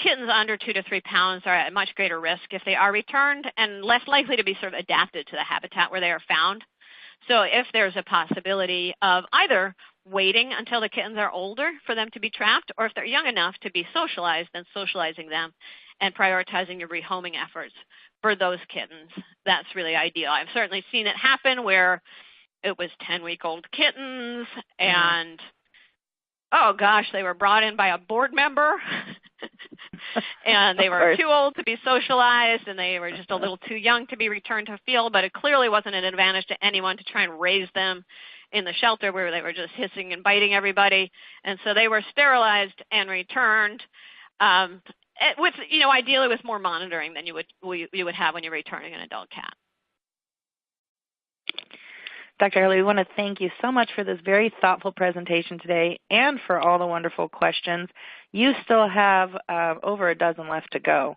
kittens under 2 to 3 pounds are at much greater risk if they are returned, and less likely to be sort of adapted to the habitat where they are found. So if there's a possibility of either waiting until the kittens are older for them to be trapped, or if they're young enough to be socialized, then socializing them and prioritizing your rehoming efforts for those kittens, that's really ideal. I've certainly seen it happen where it was 10-week-old kittens and, oh gosh, they were brought in by a board member and they were too old to be socialized, and they were just a little too young to be returned to field, but it clearly wasn't an advantage to anyone to try and raise them in the shelter where they were just hissing and biting everybody. And so they were sterilized and returned with, ideally with more monitoring than you would have when you're returning an adult cat. Dr. Hurley, we want to thank you so much for this very thoughtful presentation today and for all the wonderful questions. You still have over a dozen left to go.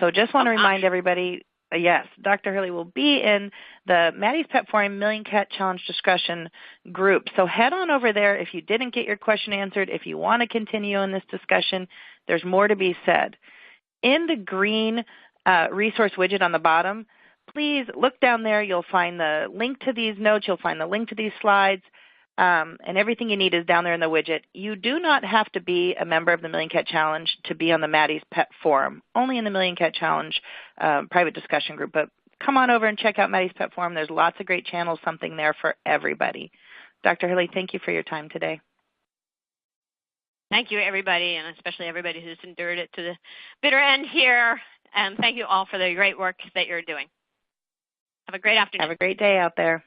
So just want to remind everybody, yes, Dr. Hurley will be in the Maddie's Pet Forum Million Cat Challenge discussion group. So head on over there if you didn't get your question answered. If you want to continue in this discussion, there's more to be said. In the green resource widget on the bottom, please look down there. You'll find the link to these notes. You'll find the link to these slides, and everything you need is down there in the widget. You do not have to be a member of the Million Cat Challenge to be on the Maddie's Pet Forum, only in the Million Cat Challenge private discussion group. But come on over and check out Maddie's Pet Forum. There's lots of great channels, something there for everybody. Dr. Hurley, thank you for your time today. Thank you, everybody, and especially everybody who's endured it to the bitter end here. And thank you all for the great work that you're doing. Have a great afternoon. Have a great day out there.